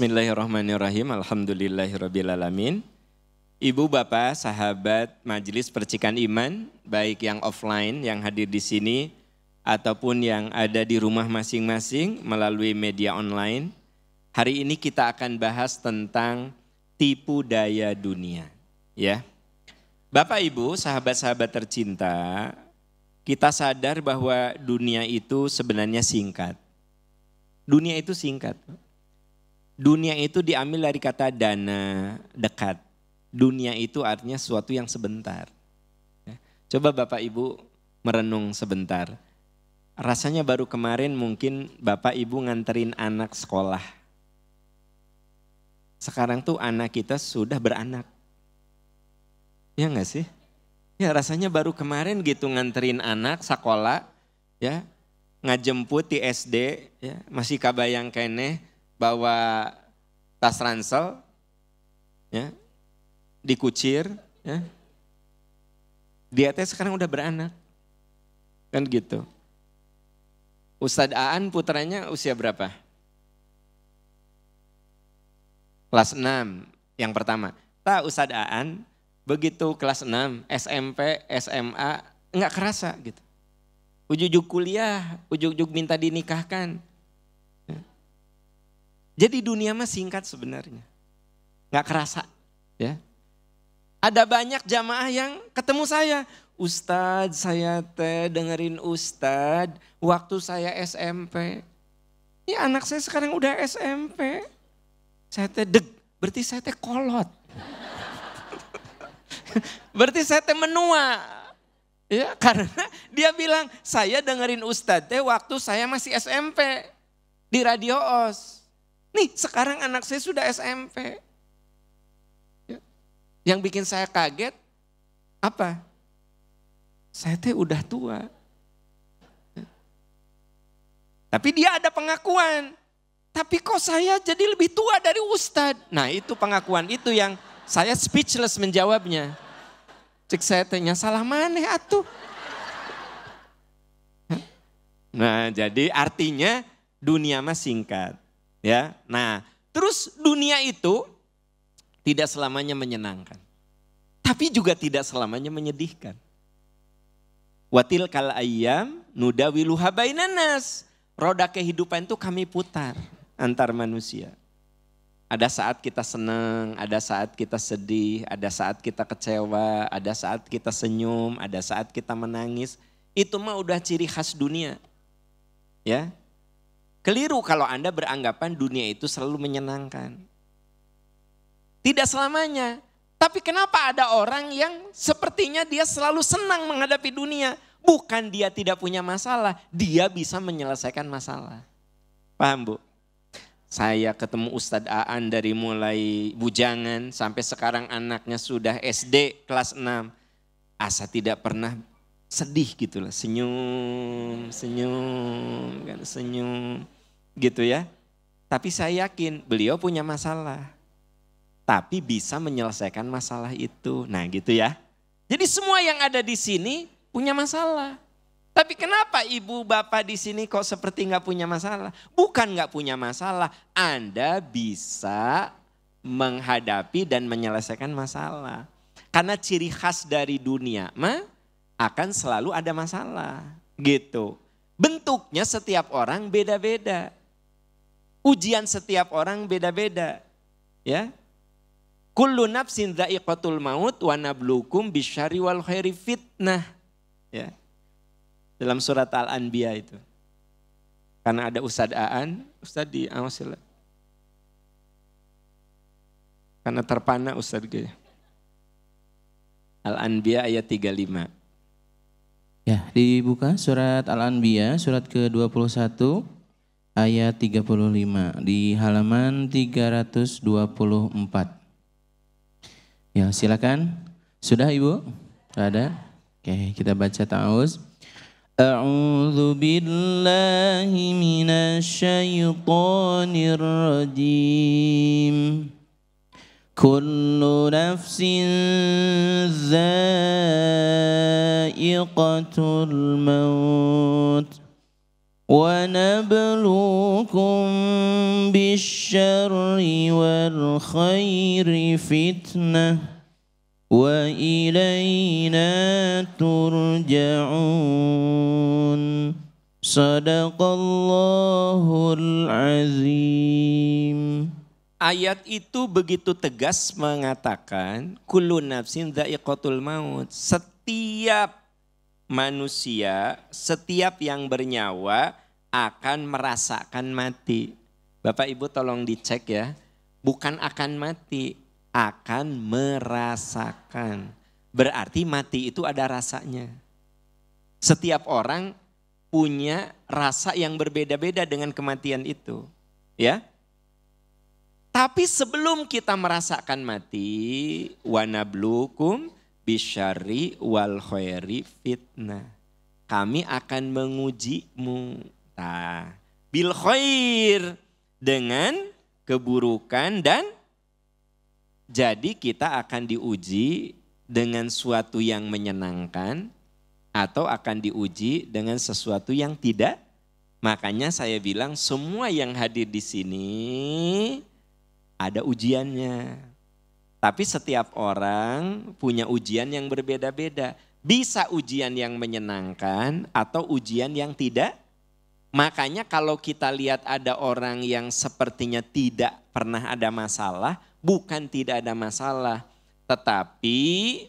Bismillahirrahmanirrahim. Alhamdulillahirrabbilalamin. Ibu, bapak, sahabat Majelis Percikan Iman, baik yang offline yang hadir di sini ataupun yang ada di rumah masing-masing melalui media online. Hari ini kita akan bahas tentang tipu daya dunia, ya. Bapak, Ibu, sahabat-sahabat tercinta, kita sadar bahwa dunia itu sebenarnya singkat. Dunia itu singkat. Dunia itu diambil dari kata dana, dekat. Dunia itu artinya sesuatu yang sebentar. Coba Bapak Ibu merenung sebentar. Rasanya baru kemarin mungkin Bapak Ibu nganterin anak sekolah. Sekarang tuh anak kita sudah beranak. Ya enggak sih? Ya rasanya baru kemarin gitu nganterin anak sekolah, ya ngajemput di SD, ya masih kabayang keneh bawa tas ransel, ya dikucir, ya dia teh sekarang udah beranak, kan gitu. Ustadz Aan putranya usia berapa? Kelas 6 yang pertama. Tak Ustadz Aan begitu kelas 6 SMP, SMA enggak kerasa gitu. Ujug-ujug kuliah, ujug-ujug minta dinikahkan. Jadi dunia mah singkat sebenarnya. Enggak kerasa, ya. Ada banyak jamaah yang ketemu saya. Ustadz, saya teh dengerin Ustadz waktu saya SMP. Ini anak saya sekarang udah SMP. Saya teh berarti saya teh kolot. Berarti saya teh menua. Ya, karena dia bilang, saya dengerin Ustadz teh waktu saya masih SMP di Radio OS. Nih sekarang anak saya sudah SMP. Ya. Yang bikin saya kaget, apa? Saya teh udah tua. Ya. Tapi dia ada pengakuan. Tapi kok saya jadi lebih tua dari Ustadz? Nah itu pengakuan itu yang saya speechless menjawabnya. Cek saya tanya salah maneh atuh. Nah jadi artinya dunia mah singkat. Ya, nah terus dunia itu tidak selamanya menyenangkan. Tapi juga tidak selamanya menyedihkan. Watil kal ayyam nudawiluha bainan nas. Roda kehidupan itu kami putar antar manusia. Ada saat kita senang, ada saat kita sedih, ada saat kita kecewa, ada saat kita senyum, ada saat kita menangis. Itu mah udah ciri khas dunia. Ya. Keliru kalau Anda beranggapan dunia itu selalu menyenangkan. Tidak selamanya. Tapi kenapa ada orang yang sepertinya dia selalu senang menghadapi dunia. Bukan dia tidak punya masalah, dia bisa menyelesaikan masalah. Paham Bu? Saya ketemu Ustadz Aan dari mulai bujangan sampai sekarang anaknya sudah SD kelas 6. Asa tidak pernah sedih gitu lah, senyum gitu ya. Tapi saya yakin beliau punya masalah. Tapi bisa menyelesaikan masalah itu. Nah gitu ya. Jadi semua yang ada di sini punya masalah. Tapi kenapa ibu bapak di sini kok seperti nggak punya masalah? Bukan nggak punya masalah, Anda bisa menghadapi dan menyelesaikan masalah. Karena ciri khas dari dunia mah akan selalu ada masalah, gitu. Bentuknya setiap orang beda-beda. Ujian setiap orang beda-beda, ya. Kullu nafsin dha'iqatul maut wa nabluukum bisyarri wal khairi fitnah, ya. Dalam surat Al-Anbiya itu. Karena ada Ustadz Aan, Ustadz diawasilah. Karena terpana Ustadz gitu. Al-Anbiya ayat 35. Ya, dibuka surat Al-Anbiya, surat ke-21 ayat 35 di halaman 324. Ya, silakan. Sudah Ibu? Ada? Oke, kita baca ta'awuz. A'udzu billahi minasyaitonir rajim. Kullu nafsin dha'iqatul maut wa nabluukum بالشر والخير فتنة وإلينا ترجعون صدق الله العظيم. Ayat itu begitu tegas mengatakan kullu nafsin dha'iqatul maut. Setiap manusia, setiap yang bernyawa akan merasakan mati. Bapak Ibu tolong dicek ya. Bukan akan mati, akan merasakan. Berarti mati itu ada rasanya. Setiap orang punya rasa yang berbeda-beda dengan kematian itu. Ya. Tapi sebelum kita merasakan mati, wanablukum bisyarri wal khairi fitnah. Kami akan mengujimu. Nah, bil khair dengan keburukan dan jadi kita akan diuji dengan sesuatu yang menyenangkan atau akan diuji dengan sesuatu yang tidak. Makanya saya bilang semua yang hadir di sini ada ujiannya. Tapi setiap orang punya ujian yang berbeda-beda. Bisa ujian yang menyenangkan atau ujian yang tidak. Makanya kalau kita lihat ada orang yang sepertinya tidak pernah ada masalah, bukan tidak ada masalah. Tetapi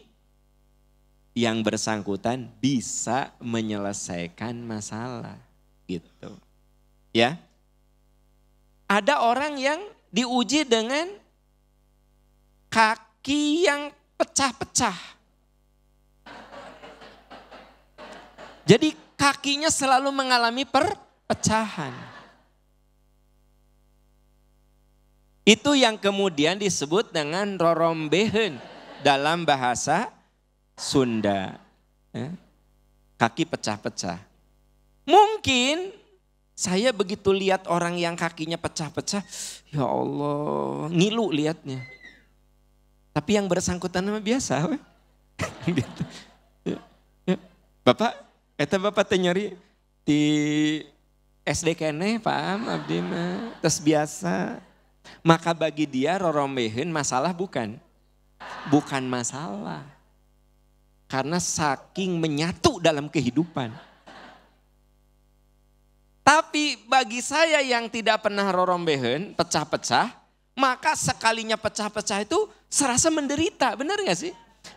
yang bersangkutan bisa menyelesaikan masalah. Gitu. Ya. Ada orang yang diuji dengan kaki yang pecah-pecah. Jadi kakinya selalu mengalami perpecahan. Itu yang kemudian disebut dengan rorombehen dalam bahasa Sunda. Kaki pecah-pecah. Mungkin saya begitu lihat orang yang kakinya pecah-pecah, ya Allah, ngilu lihatnya. Tapi yang bersangkutan sama biasa. Gitu. Bapak, Bapak nyari di SD kene, paham abdi mah, tes biasa. Maka bagi dia rorombehen masalah bukan? Bukan masalah. Karena saking menyatu dalam kehidupan. Tapi bagi saya yang tidak pernah rorombehen, pecah-pecah, maka sekalinya pecah-pecah itu serasa menderita, benar gak sih?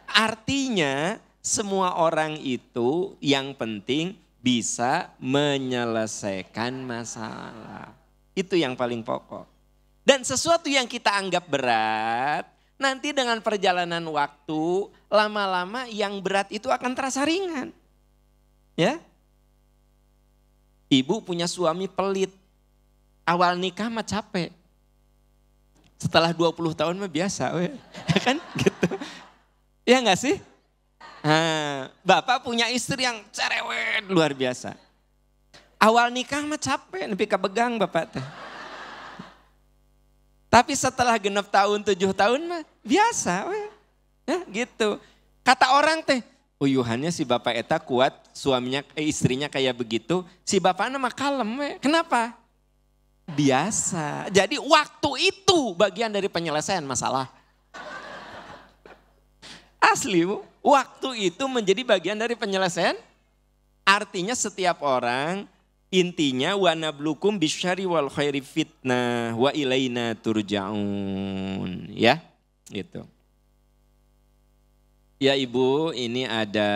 Artinya semua orang itu yang penting bisa menyelesaikan masalah. Itu yang paling pokok. Dan sesuatu yang kita anggap berat, nanti dengan perjalanan waktu, lama-lama yang berat itu akan terasa ringan. Ya. Ibu punya suami pelit. Awal nikah mah capek. Setelah 20 tahun mah biasa. Kan gitu. Ya enggak sih? Nah, Bapak punya istri yang cerewet luar biasa. Awal nikah mah capek. Nepi kebegang Bapak teh. Tapi setelah genep tahun 7 tahun mah biasa. Ya, gitu. Kata orang teh. Uyuhannya si bapak eta kuat, suaminya istrinya kayak begitu, si bapaknya mah kalem. Kenapa? Biasa. Jadi waktu itu bagian dari penyelesaian masalah. Asli Bu, waktu itu menjadi bagian dari penyelesaian. Artinya setiap orang intinya wa nablukum bisyari wal khairi fitnah wa ilaina turja'un. Ya, gitu. Ya Ibu, ini ada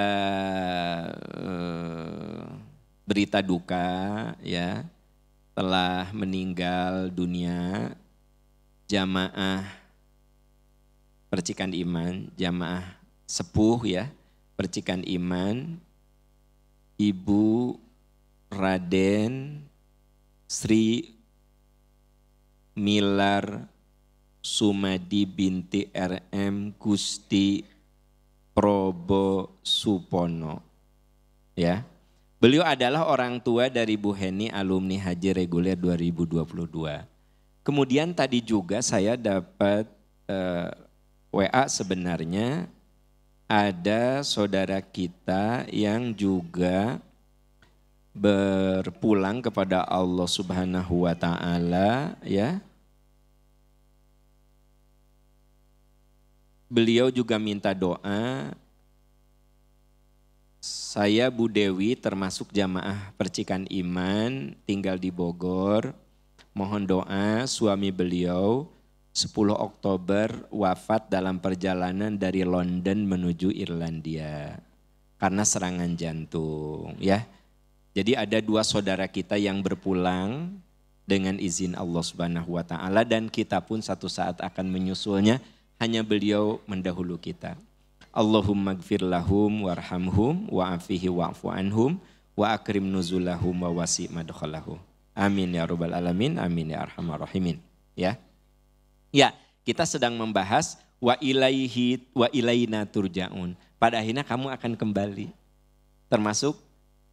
berita duka ya, telah meninggal dunia jamaah percikan iman, jamaah sepuh ya, percikan iman, Ibu Raden Sri Milar Sumadi binti RM Gusti Probo Supono. Ya. Beliau adalah orang tua dari Bu Heni alumni Haji Reguler 2022. Kemudian tadi juga saya dapat WA sebenarnya ada saudara kita yang juga berpulang kepada Allah Subhanahu wa taala ya. Beliau juga minta doa. Saya Bu Dewi termasuk jamaah Percikan Iman tinggal di Bogor. Mohon doa suami beliau 10 Oktober wafat dalam perjalanan dari London menuju Irlandia karena serangan jantung ya. Jadi ada 2 saudara kita yang berpulang dengan izin Allah Subhanahu wa taala dan kita pun satu saat akan menyusulnya, hanya beliau mendahulu kita. Allahumma gfir lahum warhamhum wa'afihi wa'fu anhum wa akrim nuzulahum wa wasi' madkhalahum. Amin ya rabbal alamin, amin ya arhamar rahimin. Ya. Ya, kita sedang membahas wa ilaihi wa ilaina turja'un. Pada akhirnya kamu akan kembali. Termasuk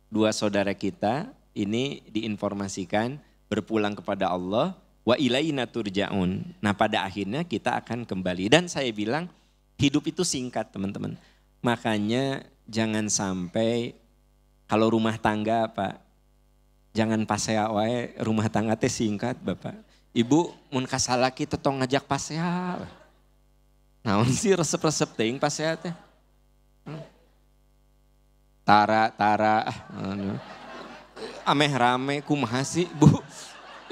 2 saudara kita ini diinformasikan berpulang kepada Allah wa ilaina turja'un. Nah, pada akhirnya kita akan kembali dan saya bilang hidup itu singkat teman-teman. Makanya jangan sampai kalau rumah tangga Pak, jangan pasea wae rumah tangga teh singkat Bapak. Ibu mun kasalaki tetong ngajak pasea. Naon sih resep-resep teuing pasea teh? Tara ameh rame kumaha sih Bu?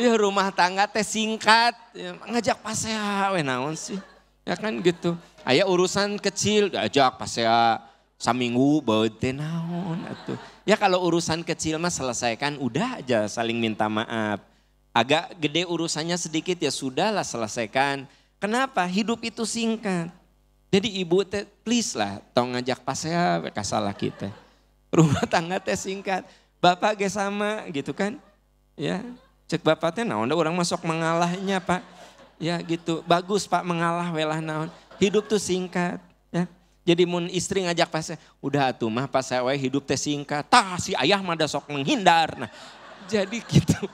Ya rumah tangga teh singkat, ngajak pasea we naon sih? Ya kan gitu. Aya urusan kecil diajak pasea saminggu bae teh naon atuh. Ya kalau urusan kecil mah selesaikan udah aja saling minta maaf. Agak gede urusannya sedikit ya sudahlah selesaikan. Kenapa? Hidup itu singkat. Jadi ibu teh please lah tong ngajak pasea ka salaki teh. Rumah tangga teh singkat. Bapak ge sama gitu kan. Ya, cek bapak teh naon da urang masuk mengalahnya Pak. Ya gitu. Bagus Pak mengalah welah naon. Hidup tuh singkat ya. Jadi mun istri ngajak pasea, udah atuh mah pasea we hidup teh singkat. Tah si ayah mah da sok menghindar. Nah, jadi gitu.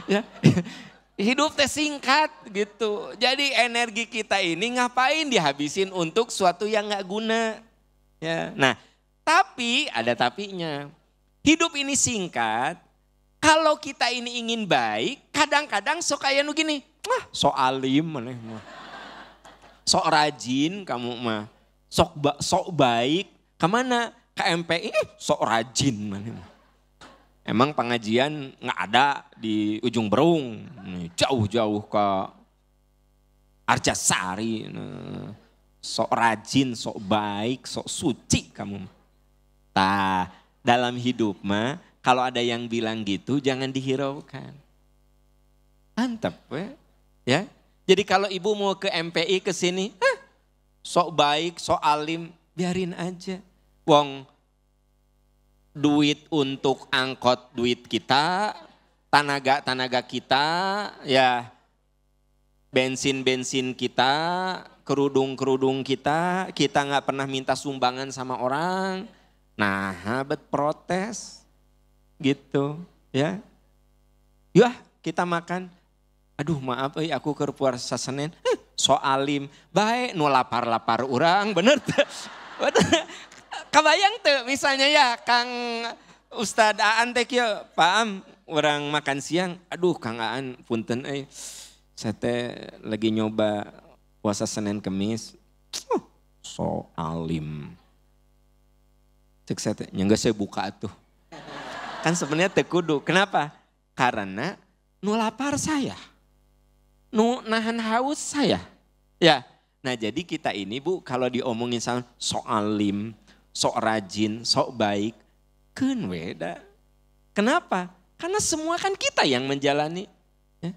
Ya. Hidup teh singkat gitu. Jadi energi kita ini ngapain dihabisin untuk suatu yang gak guna. Ya. Nah, tapi ada tapinya. Hidup ini singkat. Kalau kita ini ingin baik, kadang-kadang sok aya nu gini, sok alim maneh mah. Sok rajin kamu mah. Sok baik. Kemana? Ke MPI sok rajin maneh mah. Emang pengajian nggak ada di ujung Berung, jauh-jauh ke Arjasari. Sok rajin, sok baik, sok suci kamu. Tah, dalam hidup mah kalau ada yang bilang gitu jangan dihiraukan. Mantap ya. Jadi kalau ibu mau ke MPI ke sini, sok baik, sok alim, biarin aja. Wong duit untuk angkot duit kita, tenaga kita, ya bensin kita, kerudung kita nggak pernah minta sumbangan sama orang. Nah, bet protes gitu ya. Yah kita makan. Aduh maaf aku keur puasa Senin, so alim, baik nu lapar-lapar urang, bener tuh. Kebayang tuh misalnya ya Kang Ustadz Aan teh kieu, Pak Am orang makan siang, aduh Kang Aan punten saya teh lagi nyoba puasa Senin Kemis, so alim. Cek saya teh, nyangga saya buka tuh. Kan sebenarnya teh kudu, kenapa? Karena nu lapar saya, nu nahan haus saya. Ya, nah jadi kita ini Bu kalau diomongin sama so alim, sok rajin, sok baik, keun we da. Kenapa? Karena semua kan kita yang menjalani. Ya,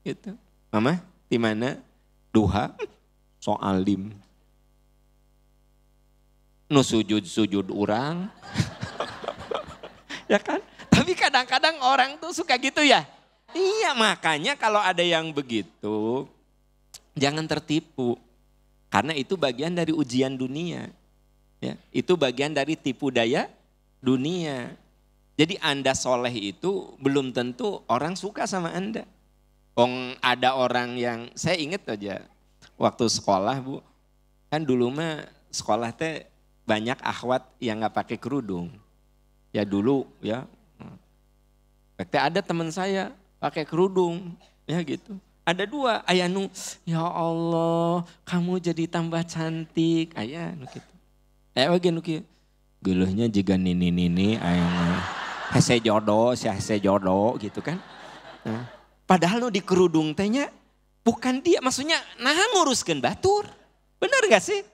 gitu. Mama, di mana? Duha, sok alim. Nu sujud urang. Ya kan? Tapi kadang-kadang orang tuh suka gitu ya. Iya makanya kalau ada yang begitu, jangan tertipu. Karena itu bagian dari ujian dunia. Ya, itu bagian dari tipu daya dunia. Jadi Anda soleh itu belum tentu orang suka sama Anda. Ada orang yang, saya ingat aja waktu sekolah Bu, kan dulu mah sekolah teh banyak akhwat yang gak pakai kerudung. Ya dulu ya. Ada teman saya pakai kerudung ya gitu. Ada dua, ayah nu, ya Allah kamu jadi tambah cantik. Ayah nu gitu. Ayah bagian nu gitu. Geuleuhnya juga nini ayah hese jodoh gitu kan. Nah, padahal nu di kerudung tehnya bukan dia, maksudnya nah nguruskeun batur. Benar gak sih?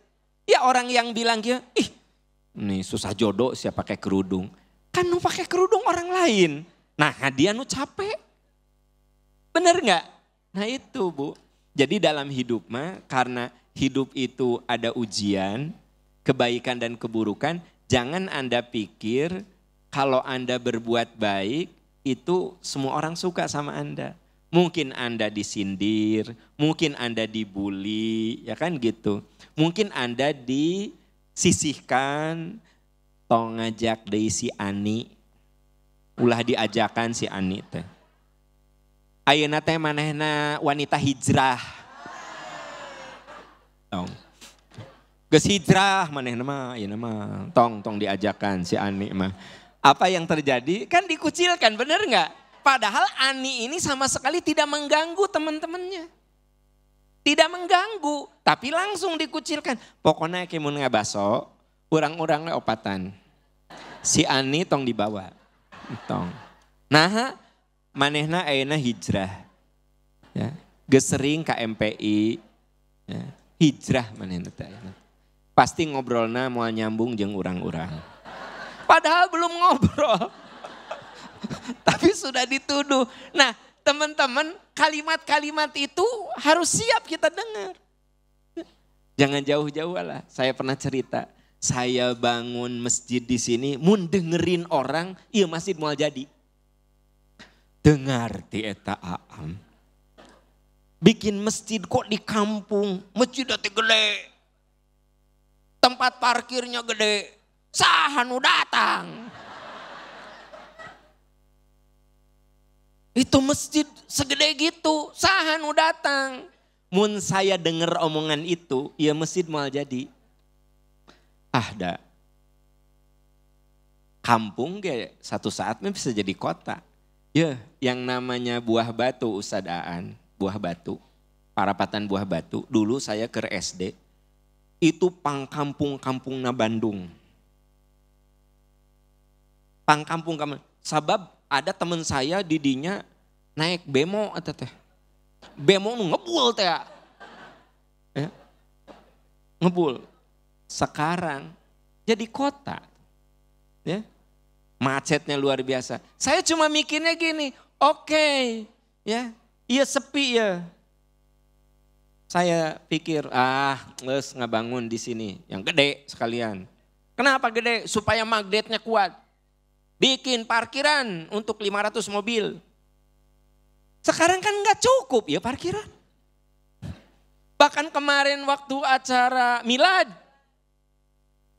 Ya orang yang bilang gitu, ih nih susah jodoh siapa pakai kerudung. Kan nu pakai kerudung orang lain. Nah dia nu capek. Benar gak? Nah itu Bu. Jadi dalam hidup mah karena hidup itu ada ujian, kebaikan dan keburukan. Jangan Anda pikir kalau Anda berbuat baik itu semua orang suka sama Anda. Mungkin Anda disindir, mungkin Anda dibully, ya kan gitu. Mungkin Anda disisihkan, tong ngajak deui si Ani. Ulah diajakan si Ani teh. Ayeuna teh manehna wanita hijrah. Tong. Geus hijrah manehna mah ayeuna mah tong diajakan si Ani mah. Apa yang terjadi? Kan dikucilkan, bener enggak? Padahal Ani ini sama sekali tidak mengganggu teman-temannya. Tidak mengganggu, tapi langsung dikucilkan. Pokoknya kemun ngabaso, urang-urangnya opatan. Si Ani tong dibawa. Tong. Nah, manehna ayeuna hijrah. Ya, geus sering ka MPI. Ya, hijrah manehna teh. Pasti ngobrolna moal nyambung jeung urang-urang. Padahal belum ngobrol. Tapi sudah dituduh. Nah teman-teman, kalimat-kalimat itu harus siap kita dengar. Jangan jauh-jauh lah. Saya pernah cerita, saya bangun masjid di sini, mun dengerin orang, iya masjid moal jadi. Dengar ti eta Aam. Bikin masjid kok di kampung, masjid teh gede. Tempat parkirnya gede, saha nu datang. Itu masjid segede gitu, saha nu datang. Mun saya denger omongan itu, ya masjid moal jadi. Da. Kampung ge satu saat bisa jadi kota. Ya, yang namanya Buah Batu Ustad Aan, Buah Batu, Parapatan Buah Batu. Dulu saya ke SD, itu pangkampung-kampungna Bandung. Pangkampung-kampung, sabab ada teman saya didinya naik bemo eta teh. Bemo nu ngebul teh. Ya. Ngebul. Sekarang jadi kota. Ya. Macetnya luar biasa. Saya cuma mikirnya gini, oke, ya. Iya sepi ya. Saya pikir, geus ngabangun di sini yang gede sekalian. Kenapa gede? Supaya magnetnya kuat. Bikin parkiran untuk 500 mobil. Sekarang kan enggak cukup ya parkiran. Bahkan kemarin waktu acara milad,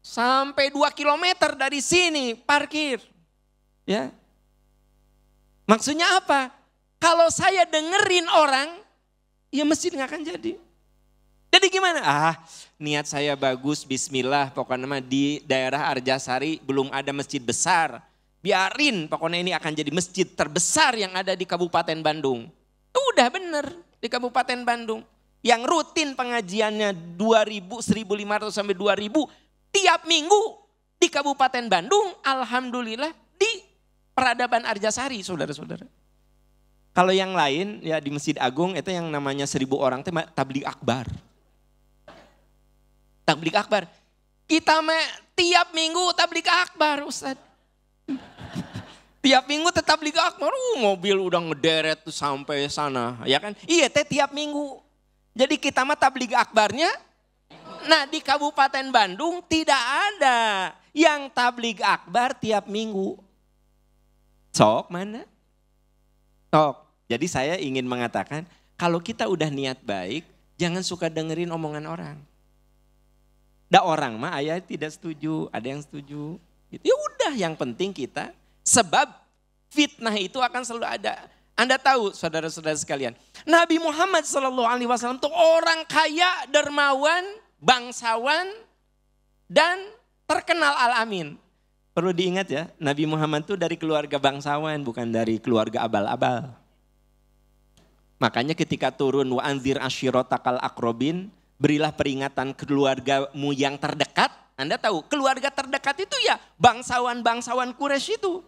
sampai 2 kilometer dari sini parkir. Ya. Maksudnya apa? Kalau saya dengerin orang, ya masjid enggak akan jadi. Jadi gimana? Niat saya bagus, bismillah, pokoknya di daerah Arjasari belum ada masjid besar. Biarin pokoknya ini akan jadi masjid terbesar yang ada di Kabupaten Bandung. Udah bener di Kabupaten Bandung. Yang rutin pengajiannya 2.000, 1.500 sampai 2.000 tiap minggu di Kabupaten Bandung. Alhamdulillah di Peradaban Arjasari saudara-saudara. Kalau yang lain ya di Masjid Agung itu yang namanya 1.000 orang itu tabligh akbar. Tabligh akbar. Kita tiap minggu tabligh akbar Ustaz. Tiap minggu tetap tabligh akbar, mobil udah ngederet tuh sampai sana, ya kan? Iya teh tiap minggu. Jadi kita mah tabligh akbarnya, nah di Kabupaten Bandung tidak ada yang tabligh akbar tiap minggu. Sok mana? Sok. Jadi saya ingin mengatakan, kalau kita udah niat baik, jangan suka dengerin omongan orang. Da orang mah ayah tidak setuju, ada yang setuju. Ya udah, yang penting kita. Sebab fitnah itu akan selalu ada. Anda tahu saudara-saudara sekalian. Nabi Muhammad SAW itu orang kaya, dermawan, bangsawan, dan terkenal al-amin. Perlu diingat ya, Nabi Muhammad itu dari keluarga bangsawan, bukan dari keluarga abal-abal. Makanya ketika turun wa anzir ashirotakal akrobin, berilah peringatan keluargamu yang terdekat. Anda tahu keluarga terdekat itu ya bangsawan-bangsawan Quraisy itu.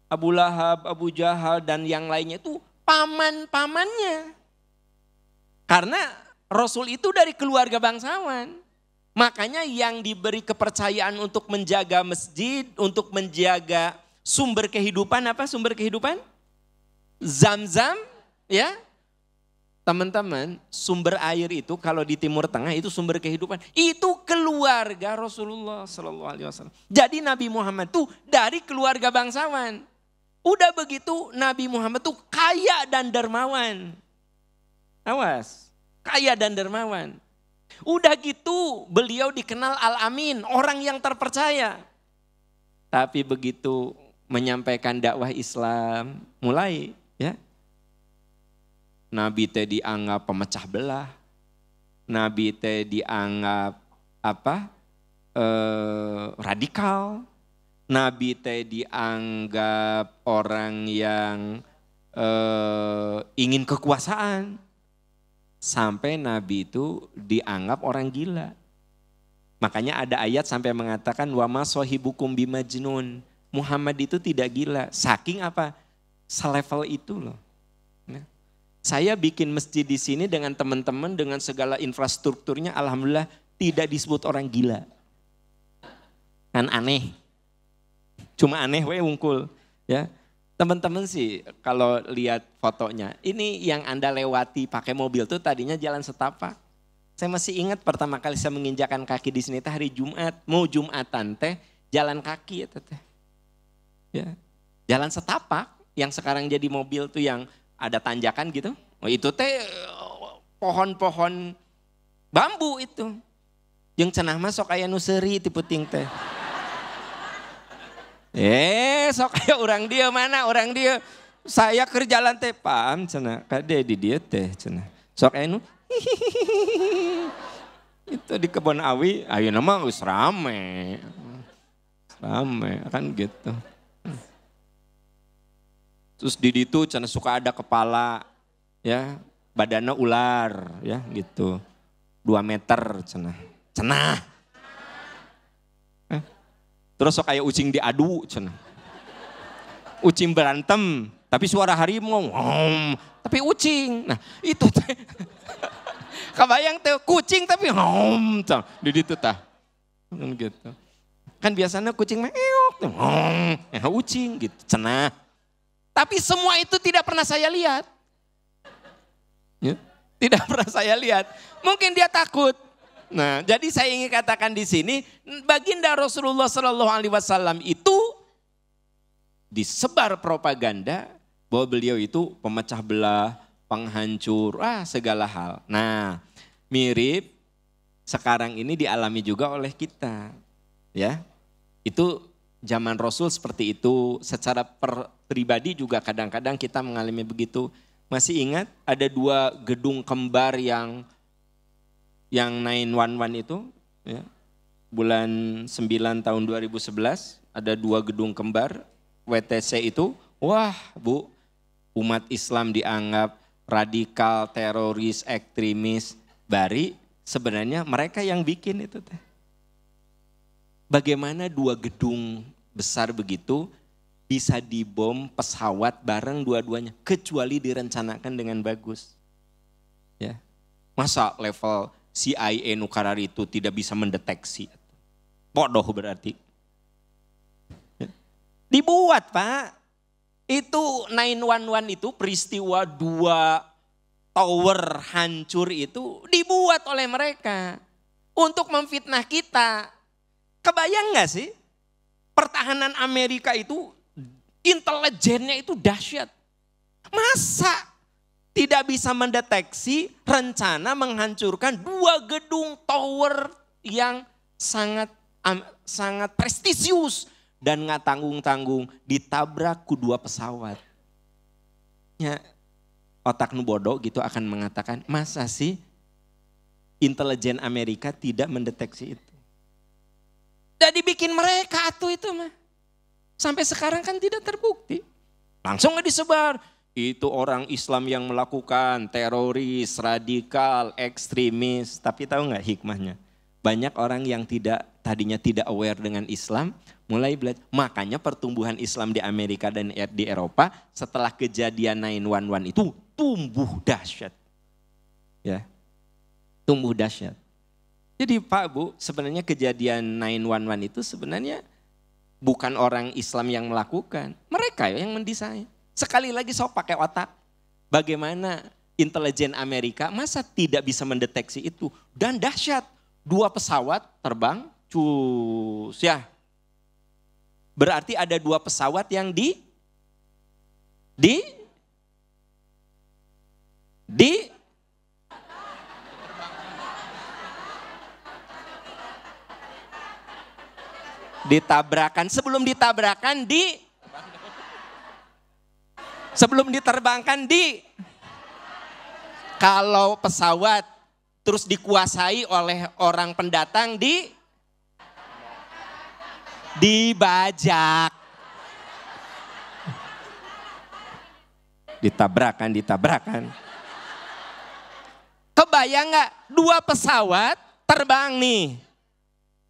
Abu Lahab, Abu Jahal dan yang lainnya itu paman-pamannya. Karena Rasul itu dari keluarga bangsawan. Makanya yang diberi kepercayaan untuk menjaga masjid, untuk menjaga sumber kehidupan apa sumber kehidupan? Zam-zam ya. Teman-teman, sumber air itu kalau di Timur Tengah itu sumber kehidupan. Itu keluarga Rasulullah SAW. Jadi Nabi Muhammad tuh dari keluarga bangsawan. Udah begitu Nabi Muhammad tuh kaya dan dermawan. Awas, kaya dan dermawan. Udah gitu beliau dikenal Al-Amin, orang yang terpercaya. Tapi begitu menyampaikan dakwah Islam, mulai ya. Nabi teh dianggap pemecah belah. Nabi teh dianggap apa? Radikal. Nabi teh dianggap orang yang ingin kekuasaan. Sampai Nabi itu dianggap orang gila. Makanya ada ayat sampai mengatakan wa ma sahibukum bimajnun. Muhammad itu tidak gila. Saking apa? Selevel itu loh. Ya. Saya bikin masjid di sini dengan teman-teman dengan segala infrastrukturnya, alhamdulillah tidak disebut orang gila. Kan aneh. Cuma aneh we wungkul, ya. Teman-teman sih kalau lihat fotonya, ini yang Anda lewati pakai mobil tuh tadinya jalan setapak. Saya masih ingat pertama kali saya menginjakan kaki di sini hari Jumat, mau Jumatan teh jalan kaki ya teh. Ya. Jalan setapak yang sekarang jadi mobil tuh yang ada tanjakan gitu. Oh itu teh pohon-pohon bambu itu. Yang cenah masuk aya nu seuri ti puting teh. Sok kayak orang dia mana orang dia. Saya kerja jalan teh paham cenah. Kade di dia teh cenah. Sok anu. Itu di kebun awi, ayo nama geus rame. Rame kan gitu. Terus di ditu cenah suka ada kepala ya, badannya ular ya gitu. 2 meter cenah. Cenah. Terus sok kayak ucing diadu cenah. Ucing berantem, tapi suara harimau. Tapi ucing. Nah, itu teh. Kebayang teh kucing tapi di ditu tah. Kan gitu. Kan biasanya kucing meong, ucing gitu, cenah. Tapi semua itu tidak pernah saya lihat. Ya, tidak pernah saya lihat. Mungkin dia takut. Nah, jadi saya ingin katakan di sini, baginda Rasulullah SAW itu disebar propaganda bahwa beliau itu pemecah belah, penghancur, segala hal. Nah, mirip sekarang ini dialami juga oleh kita, ya. Itu zaman Rasul seperti itu, secara pribadi juga kadang-kadang kita mengalami begitu. Masih ingat ada 2 gedung kembar yang 911 itu ya, bulan 9 tahun 2011 ada 2 gedung kembar WTC itu, wah Bu, umat Islam dianggap radikal, teroris, ekstremis, bari sebenarnya mereka yang bikin itu teh. Bagaimana 2 gedung besar begitu bisa dibom pesawat bareng dua-duanya kecuali direncanakan dengan bagus. Ya. Masa level CIA nukar itu tidak bisa mendeteksi. Bodoh berarti. Dibuat Pak. Itu 911 itu peristiwa 2 tower hancur itu dibuat oleh mereka. Untuk memfitnah kita. Kebayang gak sih? Pertahanan Amerika itu intelijennya itu dahsyat. Masa tidak bisa mendeteksi rencana menghancurkan 2 gedung tower yang sangat prestisius dan nggak tanggung-tanggung ditabrak ku 2 pesawat. Ya, otak nu bodoh gitu akan mengatakan, masa sih intelijen Amerika tidak mendeteksi itu? Dan dibikin mereka atuh itu mah. Sampai sekarang kan tidak terbukti. Langsung disebar. Itu orang Islam yang melakukan teroris, radikal, ekstremis. Tapi tahu nggak hikmahnya? Banyak orang yang tadinya tidak aware dengan Islam, mulai belajar. Makanya pertumbuhan Islam di Amerika dan di Eropa setelah kejadian 9/11 itu tumbuh dahsyat. Ya, tumbuh dahsyat. Jadi Pak Bu, sebenarnya kejadian 9/11 itu sebenarnya bukan orang Islam yang melakukan. Mereka yang mendesain. Sekali lagi sok pakai otak. Bagaimana intelijen Amerika masa tidak bisa mendeteksi itu. Dan dahsyat. 2 pesawat terbang. Cus ya. Berarti ada 2 pesawat yang ditabrakan. Sebelum diterbangkan kalau pesawat terus dikuasai oleh orang pendatang dibajak. Ditabrakan. Kebayang nggak 2 pesawat terbang nih.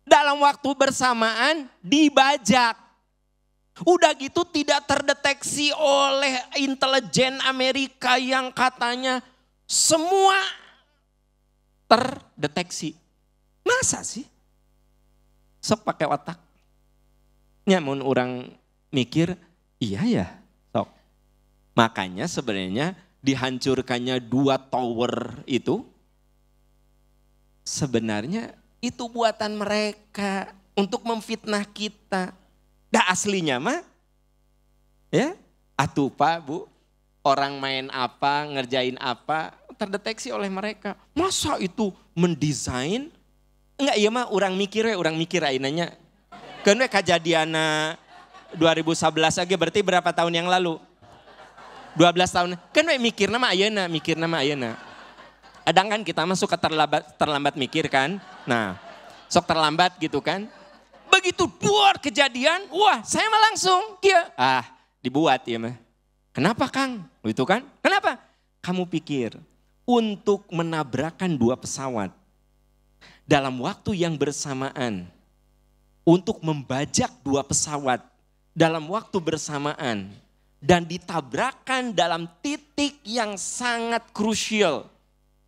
Dalam waktu bersamaan dibajak. Udah gitu tidak terdeteksi oleh intelijen Amerika yang katanya semua terdeteksi. Masa sih? Sok pakai otak. Nyamun orang mikir, iya ya sok. Makanya sebenarnya dihancurkannya 2 tower itu sebenarnya itu buatan mereka untuk memfitnah kita. Dah aslinya mah ya atuh Pak Bu, orang main apa, ngerjain apa terdeteksi oleh mereka. Masa itu mendesain? Enggak iya mah orang mikir ainanya. Kan kejadian 2011 aja berarti berapa tahun yang lalu? 12 tahun. Kan mikir nama ayeuna. Kadang kan kita masuk ke terlambat mikir kan. Nah, sok terlambat gitu kan. Begitu buat kejadian, wah saya mah langsung kia. Dibuat ya mah. Kenapa Kang? Itu kan. Kenapa? Kamu pikir untuk menabrakkan 2 pesawat dalam waktu yang bersamaan, untuk membajak 2 pesawat dalam waktu bersamaan dan ditabrakkan dalam titik yang sangat krusial.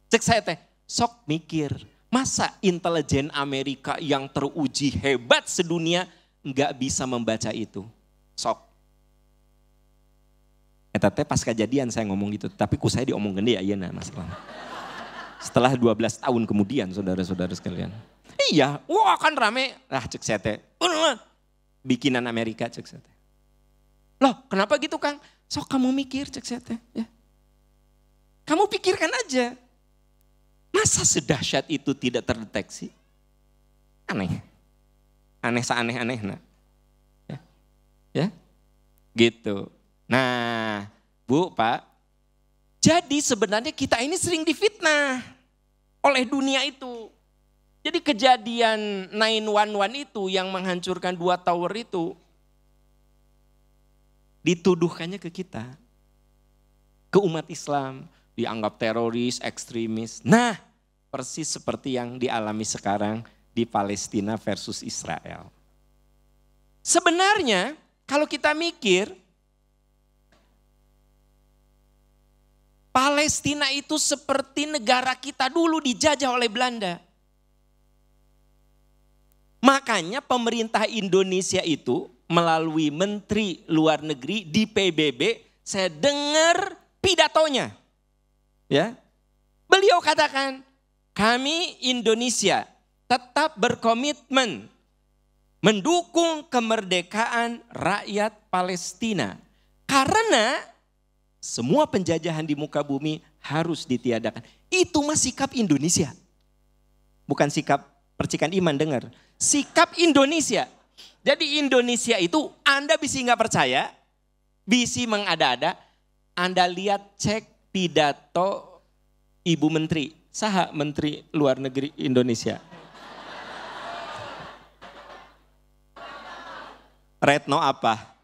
Cek saya teh, sok mikir. Masa intelijen Amerika yang teruji hebat sedunia nggak bisa membaca itu? Sok. Eta teh pas kejadian saya ngomong gitu, tapi ku saya diomong gede ayeuna masalah. Setelah 12 tahun kemudian saudara-saudara sekalian. Iya, wah kan rame. Cek saya teh, bikinan Amerika cek saya teh. Loh kenapa gitu Kang? Sok kamu mikir cek saya teh. Ya. Kamu pikirkan aja. Masa sedahsyat itu tidak terdeteksi? Aneh. Aneh seaneh-aneh. Ya. Gitu. Nah, Bu, Pak. Jadi sebenarnya kita ini sering difitnah oleh dunia itu. Jadi kejadian 9/11 itu yang menghancurkan 2 tower itu dituduhkannya ke kita. Ke umat Islam. Dianggap teroris, ekstremis. Nah, persis seperti yang dialami sekarang di Palestina versus Israel. Sebenarnya kalau kita mikir, Palestina itu seperti negara kita dulu dijajah oleh Belanda. Makanya pemerintah Indonesia itu melalui Menteri Luar Negeri di PBB, saya dengar pidatonya. Ya, beliau katakan, kami Indonesia tetap berkomitmen mendukung kemerdekaan rakyat Palestina. Karena semua penjajahan di muka bumi harus ditiadakan. Itu mah sikap Indonesia. Bukan sikap percikan iman, dengar. Sikap Indonesia. Jadi Indonesia itu Anda bisa nggak percaya, bisa mengada-ada, Anda lihat cek pidato Ibu Menteri, saha Menteri Luar Negeri Indonesia. Retno apa?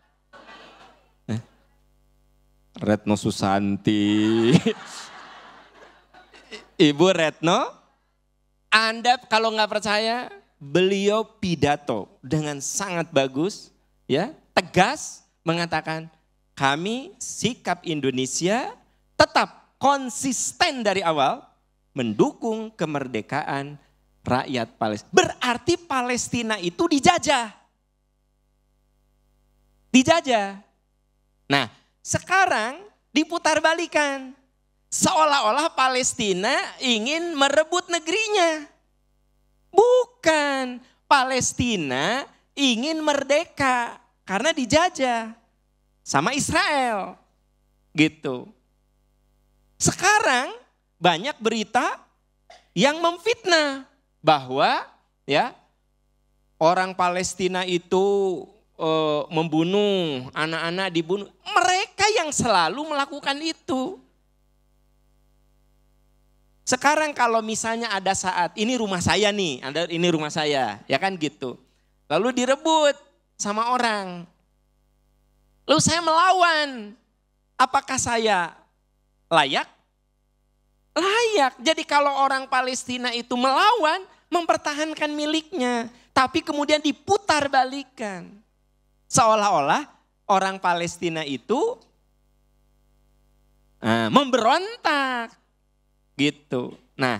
Retno Susanti. Ibu Retno, Anda kalau nggak percaya, beliau pidato dengan sangat bagus, ya, tegas mengatakan kami sikap Indonesia tetap konsisten dari awal mendukung kemerdekaan rakyat Palestina. Berarti Palestina itu dijajah. Dijajah. Nah, sekarang diputarbalikan. Seolah-olah Palestina ingin merebut negerinya. Bukan, Palestina ingin merdeka karena dijajah sama Israel. Gitu. Sekarang banyak berita yang memfitnah bahwa ya orang Palestina itu membunuh, anak-anak dibunuh. Mereka yang selalu melakukan itu. Sekarang kalau misalnya ada saat, ini rumah saya nih, ini rumah saya, ya kan gitu. Lalu direbut sama orang. Lalu saya melawan. Apakah saya layak? Layak. Jadi kalau orang Palestina itu melawan, mempertahankan miliknya. Tapi kemudian diputar balikan. Seolah-olah orang Palestina itu memberontak. Gitu. Nah,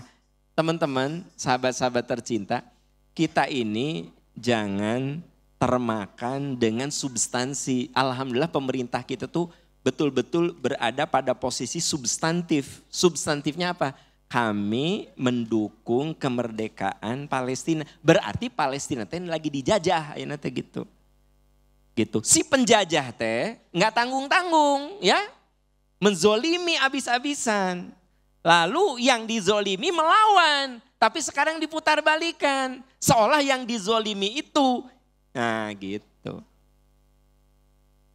teman-teman, sahabat-sahabat tercinta, kita ini jangan termakan dengan substansi. Alhamdulillah pemerintah kita tuh betul-betul berada pada posisi substantif. Substantifnya apa? Kami mendukung kemerdekaan Palestina. Berarti Palestina teh lagi dijajah, ya nanti gitu. Gitu. Si penjajah teh nggak tanggung-tanggung, ya, menzolimi abis-abisan. Lalu yang dizolimi melawan, tapi sekarang diputar balikan. Seolah yang dizolimi itu, nah gitu.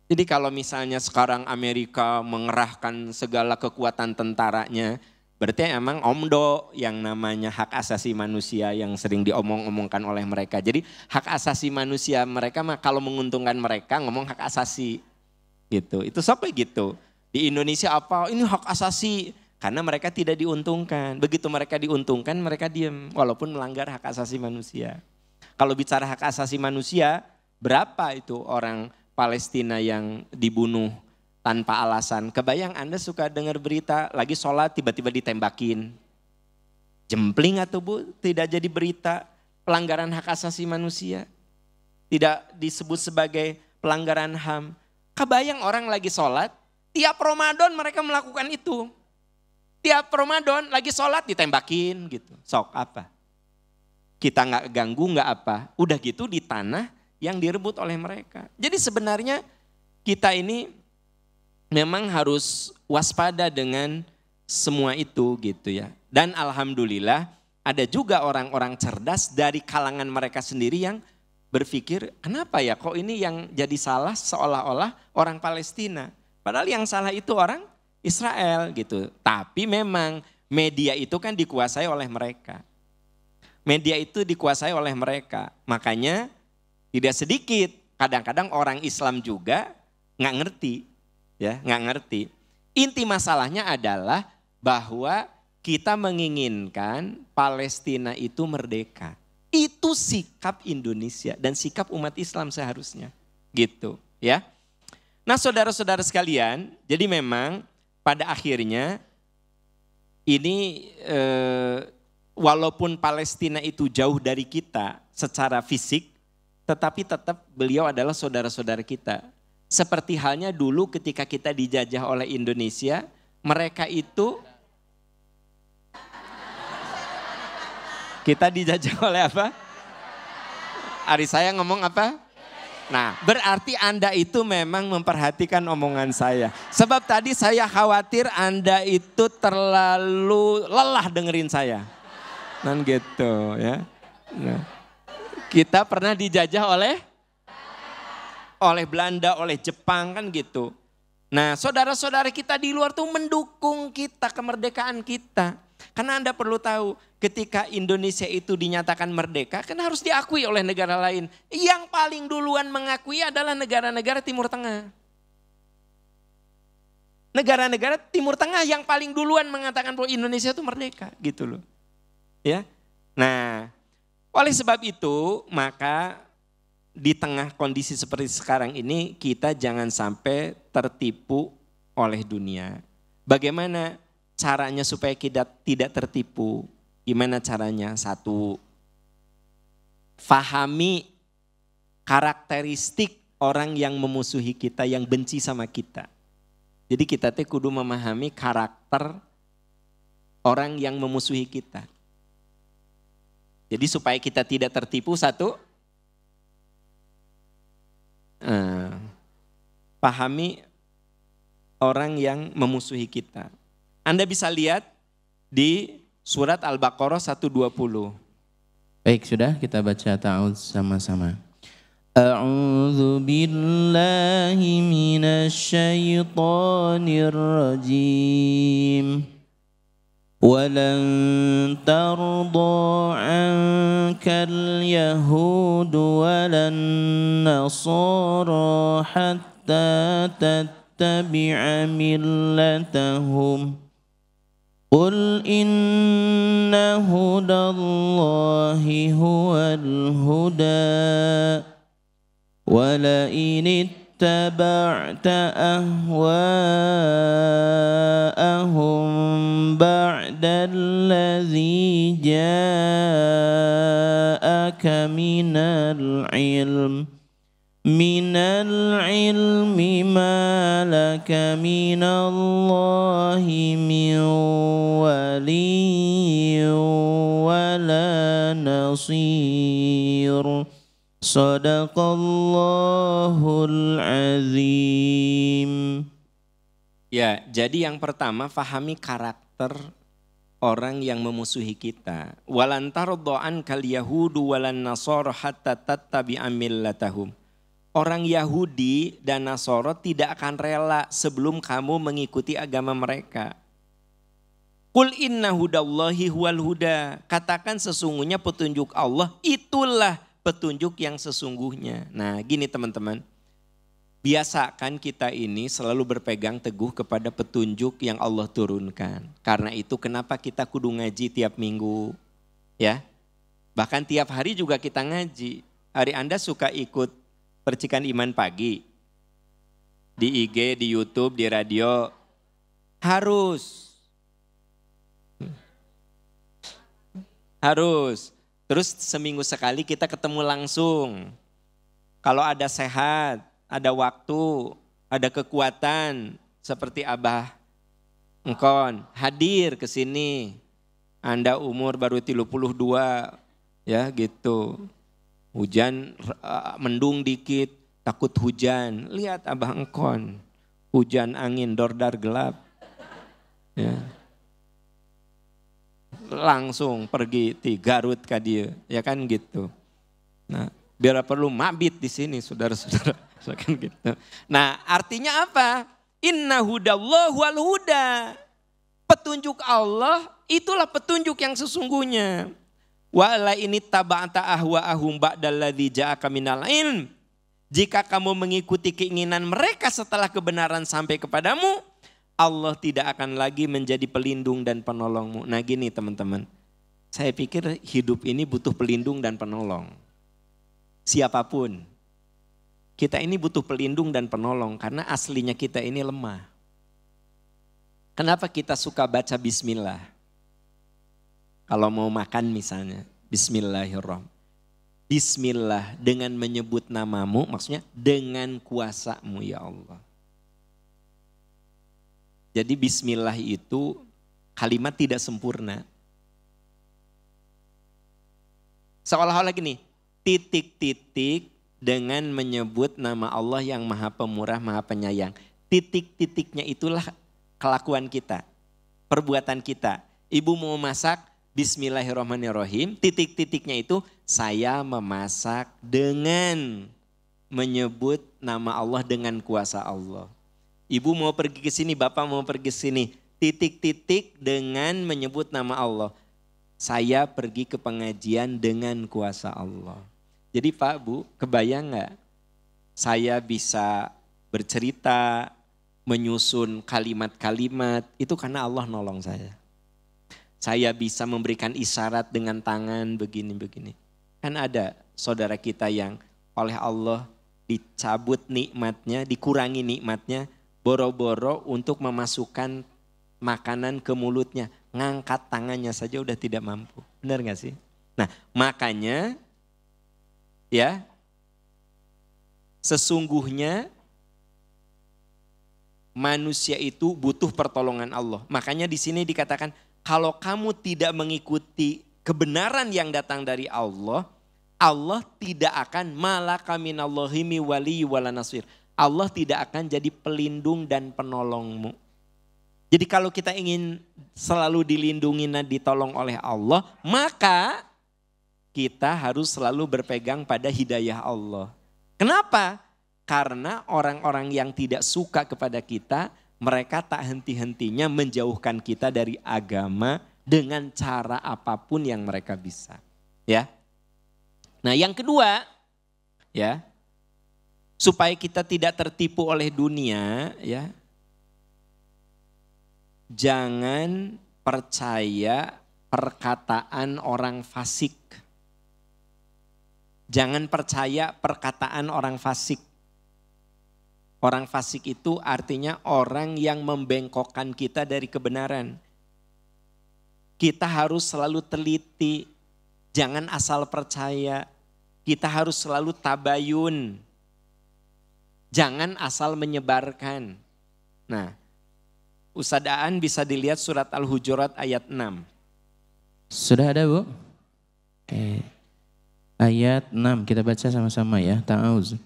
Jadi kalau misalnya sekarang Amerika mengerahkan segala kekuatan tentaranya, berarti emang OMDO yang namanya hak asasi manusia yang sering diomong-omongkan oleh mereka. Jadi hak asasi manusia mereka mah kalau menguntungkan mereka ngomong hak asasi gitu. Itu sampai gitu. Di Indonesia apa? Ini hak asasi. Karena mereka tidak diuntungkan. Begitu mereka diuntungkan, mereka diam. Walaupun melanggar hak asasi manusia. Kalau bicara hak asasi manusia, berapa itu orang Palestina yang dibunuh tanpa alasan? Kebayang Anda suka dengar berita, lagi sholat tiba-tiba ditembakin. Jempling atau Bu, tidak jadi berita pelanggaran hak asasi manusia. Tidak disebut sebagai pelanggaran HAM. Kebayang orang lagi sholat, tiap Ramadan mereka melakukan itu. Tiap Ramadan lagi sholat ditembakin gitu. Sok apa? Kita nggak ganggu nggak apa. Udah gitu di tanah yang direbut oleh mereka. Jadi sebenarnya kita ini memang harus waspada dengan semua itu gitu ya. Dan alhamdulillah ada juga orang-orang cerdas dari kalangan mereka sendiri yang berpikir kenapa ya kok ini yang jadi salah seolah-olah orang Palestina. Padahal yang salah itu orang Israel gitu. Tapi memang media itu kan dikuasai oleh mereka. Media itu dikuasai oleh mereka. Makanya tidak sedikit kadang-kadang orang Islam juga nggak ngerti. Ya, nggak ngerti. Inti masalahnya adalah bahwa kita menginginkan Palestina itu merdeka. Itu sikap Indonesia dan sikap umat Islam seharusnya. Gitu ya. Nah saudara-saudara sekalian, jadi memang pada akhirnya ini walaupun Palestina itu jauh dari kita secara fisik, tetapi tetap beliau adalah saudara-saudara kita. Seperti halnya dulu ketika kita dijajah oleh Indonesia, mereka itu, kita dijajah oleh apa? Ari saya ngomong apa? Nah, berarti Anda itu memang memperhatikan omongan saya. Sebab tadi saya khawatir Anda itu terlalu lelah dengerin saya. Kan gitu ya. Nah, kita pernah dijajah oleh Belanda, oleh Jepang kan gitu. Nah, saudara-saudara kita di luar tuh mendukung kita, kemerdekaan kita. Karena Anda perlu tahu ketika Indonesia itu dinyatakan merdeka kan harus diakui oleh negara lain. Yang paling duluan mengakui adalah negara-negara Timur Tengah. Negara-negara Timur Tengah yang paling duluan mengatakan bahwa Indonesia itu merdeka gitu loh. Ya. Nah, oleh sebab itu maka di tengah kondisi seperti sekarang ini kita jangan sampai tertipu oleh dunia. Bagaimana caranya supaya kita tidak tertipu? Gimana caranya? Satu, fahami karakteristik orang yang memusuhi kita, yang benci sama kita. Jadi kita kudu memahami karakter orang yang memusuhi kita. Jadi supaya kita tidak tertipu, satu, pahami orang yang memusuhi kita. Anda bisa lihat di surat Al-Baqarah 120. Baik, sudah kita baca ta'awudz sama-sama. A'udzu billahi minasy syaithanir rajim. Walan tarda 'ankal yahud walan nasara hatta tattabi'a millatahum. Qul inna hudallahi huwal huda wa la in ittaba'ta ahwa'ahum ba'da alladhi ja'aka minal ilmi ma laka minallahi min waliyyin wala nasir. Sadaqallahul azim. Ya, jadi yang pertama fahami karakter orang yang memusuhi kita. Walan tarda ankal yahudu walan nasara hatta tattabi'a millatahum. Orang Yahudi dan Nasara tidak akan rela sebelum kamu mengikuti agama mereka. Qul inna hudallahi huwal huda. Katakan sesungguhnya petunjuk Allah itulah petunjuk yang sesungguhnya. Nah gini teman-teman. Biasakan kita ini selalu berpegang teguh kepada petunjuk yang Allah turunkan. Karena itu kenapa kita kudu ngaji tiap minggu. Ya. Bahkan tiap hari juga kita ngaji. Hari Anda suka ikut Percikan Iman Pagi, di IG, di YouTube, di radio, harus. Terus seminggu sekali kita ketemu langsung. Kalau ada sehat, ada waktu, ada kekuatan, seperti Abah Engkon, hadir ke sini. Anda umur baru 32, ya gitu. Hujan mendung dikit, takut hujan. Lihat Abah Engkon, hujan angin dordar gelap. Ya. Langsung pergi di Garut ka dieu, ya kan gitu. Nah, biar perlu mabit di sini saudara-saudara, kan gitu. Nah, artinya apa? Inna hudallahu wal huda. Petunjuk Allah itulah petunjuk yang sesungguhnya. Wala ini taba'ata ahwa'ahum ba'dalladzi ja'aka minal ilm. Jika kamu mengikuti keinginan mereka setelah kebenaran sampai kepadamu, Allah tidak akan lagi menjadi pelindung dan penolongmu. Nah gini teman-teman, saya pikir hidup ini butuh pelindung dan penolong. Siapapun, kita ini butuh pelindung dan penolong karena aslinya kita ini lemah. Kenapa kita suka baca bismillah? Kalau mau makan misalnya, bismillahirrahmanirrahim. Bismillah dengan menyebut namamu, maksudnya dengan kuasamu ya Allah. Jadi bismillah itu kalimat tidak sempurna. Seolah-olah gini, titik-titik dengan menyebut nama Allah yang maha pemurah, maha penyayang. Titik-titiknya itulah kelakuan kita, perbuatan kita. Ibu mau masak, bismillahirrahmanirrahim, titik-titiknya itu saya memasak dengan menyebut nama Allah dengan kuasa Allah. Ibu mau pergi ke sini, bapak mau pergi ke sini, titik-titik dengan menyebut nama Allah. Saya pergi ke pengajian dengan kuasa Allah. Jadi Pak Bu, kebayang nggak? Saya bisa bercerita, menyusun kalimat-kalimat, itu karena Allah nolong saya. Saya bisa memberikan isyarat dengan tangan begini-begini. Kan ada saudara kita yang oleh Allah dicabut nikmatnya, dikurangi nikmatnya, boro-boro untuk memasukkan makanan ke mulutnya. Ngangkat tangannya saja udah tidak mampu. Benar gak sih? Nah makanya ya sesungguhnya manusia itu butuh pertolongan Allah. Makanya di sini dikatakan kalau kamu tidak mengikuti kebenaran yang datang dari Allah, Allah tidak akan malaka minallahi mi wali wala nasir. Allah tidak akan jadi pelindung dan penolongmu. Jadi kalau kita ingin selalu dilindungi dan ditolong oleh Allah, maka kita harus selalu berpegang pada hidayah Allah. Kenapa? Karena orang-orang yang tidak suka kepada kita, mereka tak henti-hentinya menjauhkan kita dari agama dengan cara apapun yang mereka bisa. Ya. Nah, yang kedua, ya, supaya kita tidak tertipu oleh dunia, ya. Jangan percaya perkataan orang fasik. Jangan percaya perkataan orang fasik. Orang fasik itu artinya orang yang membengkokkan kita dari kebenaran. Kita harus selalu teliti, jangan asal percaya. Kita harus selalu tabayun. Jangan asal menyebarkan. Nah, Ustadz Aan bisa dilihat surat Al-Hujurat ayat 6. Sudah ada Bu? Ayat 6 kita baca sama-sama ya. Ta'awuz.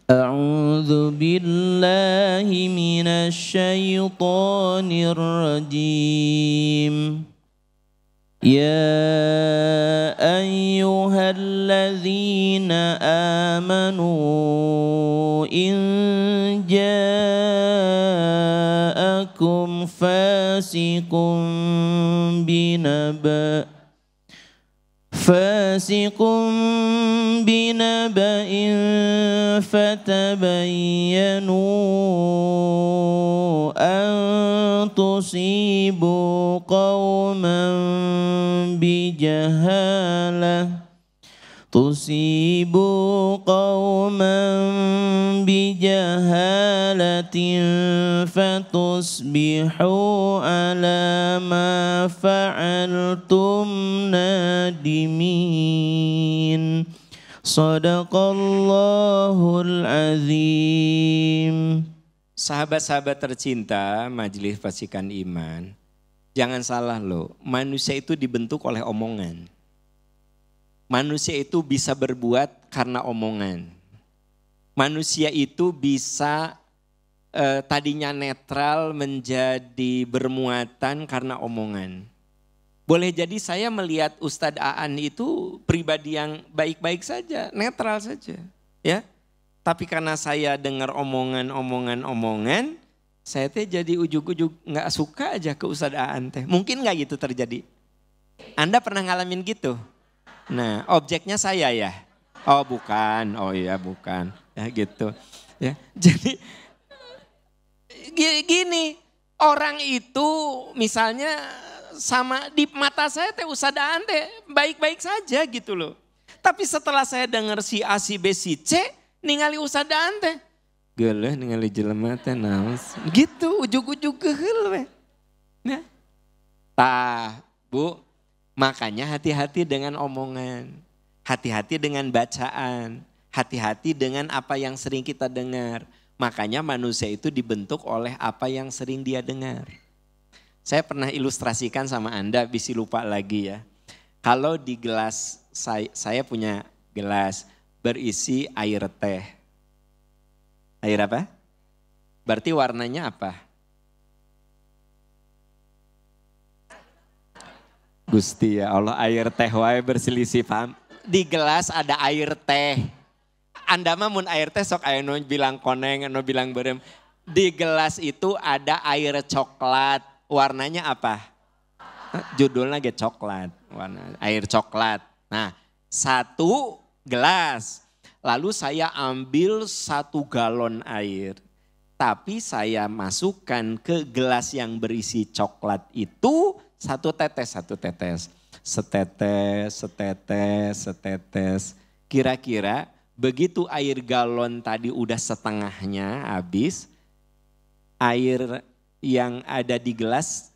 A'udzu billahi minasyaitonir rajim. Ya ayyuhalladzina amanu in ja'akum fasiqun binaba'in fatabayyanu an tusibu qauman bijahalatin fatusbihu ala ma fa'altum nadimin. Shadaqallahul azim. Sahabat-sahabat tercinta Majelis Fasikan Iman, jangan salah loh, manusia itu dibentuk oleh omongan. Manusia itu bisa berbuat karena omongan. Manusia itu bisa tadinya netral menjadi bermuatan karena omongan. Boleh jadi saya melihat Ustadz Aan itu pribadi yang baik-baik saja, netral saja, ya. Tapi karena saya dengar omongan, saya teh jadi ujug-ujug nggak suka aja ke Ustadz Aan teh. Mungkin nggak gitu terjadi? Anda pernah ngalamin gitu? Nah, objeknya saya ya? Oh bukan, oh iya bukan, ya gitu. Ya, jadi gini, orang itu misalnya sama di mata saya teh Ustadz Aan teh baik-baik saja gitu loh. Tapi setelah saya dengar si A, si B, si C, ningali Ustadz Aan teh geuleuh ningali jelema teh naos. Gitu ujug-ujug geul we. Ya. Tah, Bu, makanya hati-hati dengan omongan. Hati-hati dengan bacaan. Hati-hati dengan apa yang sering kita dengar. Makanya manusia itu dibentuk oleh apa yang sering dia dengar. Saya pernah ilustrasikan sama Anda, bisa lupa lagi ya. Kalau di gelas, saya punya gelas berisi air teh. Air apa? Berarti warnanya apa? Gusti ya Allah, air teh wae berselisih paham. Di gelas ada air teh. Anda mah mun air teh sok aya nu bilang koneng, nu bilang berem. Di gelas itu ada air coklat. warnanya apa? Judulnya ge coklat, warna air coklat. Nah, 1 gelas. Lalu saya ambil 1 galon air. Tapi saya masukkan ke gelas yang berisi coklat itu 1 tetes, 1 tetes. Setetes, setetes, setetes. Kira-kira begitu air galon tadi udah setengahnya habis, air yang ada di gelas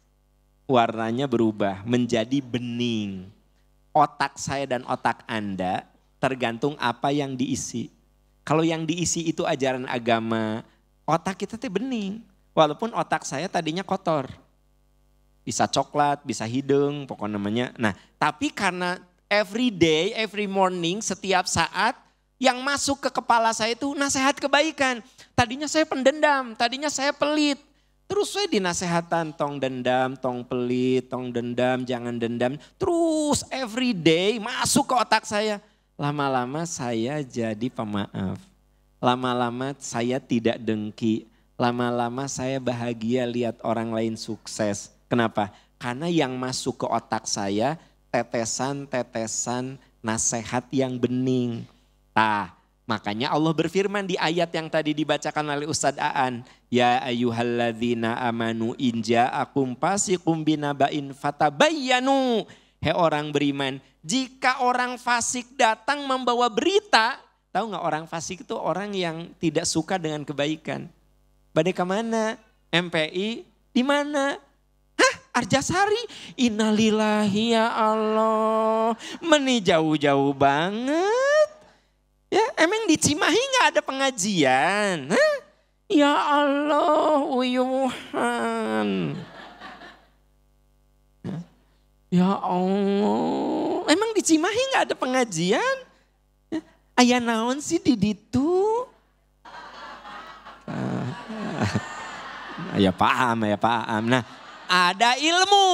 warnanya berubah menjadi bening. Otak saya dan otak Anda tergantung apa yang diisi. Kalau yang diisi itu ajaran agama, otak kita tuh bening. Walaupun otak saya tadinya kotor. Bisa coklat, bisa hidung, pokoknya namanya. Nah, tapi karena every day, every morning, setiap saat yang masuk ke kepala saya itu nasihat kebaikan. Tadinya saya pendendam, tadinya saya pelit. Terus saya dinasehatan tong dendam, tong pelit, tong dendam, jangan dendam. Terus every day masuk ke otak saya. Lama-lama saya jadi pemaaf. Lama-lama saya tidak dengki. Lama-lama saya bahagia lihat orang lain sukses. Kenapa? Karena yang masuk ke otak saya tetesan-tetesan nasihat yang bening. Makanya Allah berfirman di ayat yang tadi dibacakan oleh Ustadz Aan. Ya ayyuhalladzina amanu inja'akum fasiqum binaba'in fatabayyanu. Hei orang beriman, jika orang fasik datang membawa berita. Tahu gak orang fasik itu orang yang tidak suka dengan kebaikan. Badai ke mana? MPI di mana? Hah, Arjasari? Innalillahi ya Allah. Meni jauh-jauh banget. Ya, emang di Cimahi gak ada pengajian? Hah? Ya Allah, uyuhan. Ya Allah, emang di Cimahi gak ada pengajian? Aya naon sih di ditu? Ya paham. Nah, ada ilmu,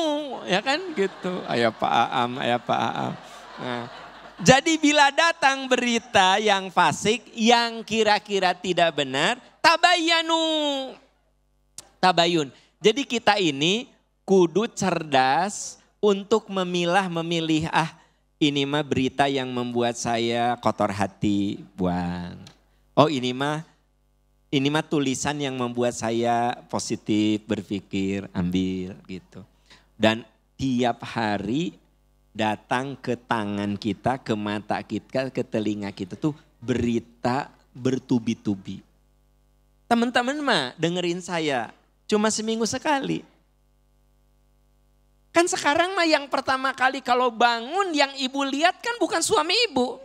ya kan gitu. Ya paham. Nah, jadi bila datang berita yang fasik, yang kira-kira tidak benar, tabayun. Jadi kita ini kudu cerdas untuk memilih, ini mah berita yang membuat saya kotor hati, buang. Oh ini mah tulisan yang membuat saya positif berpikir, ambil gitu. Dan tiap hari datang ke tangan kita, ke mata kita, ke telinga kita tuh berita bertubi-tubi. Teman-teman mah dengerin saya cuma seminggu sekali. Kan sekarang mah yang pertama kali kalau bangun yang ibu lihat kan bukan suami ibu.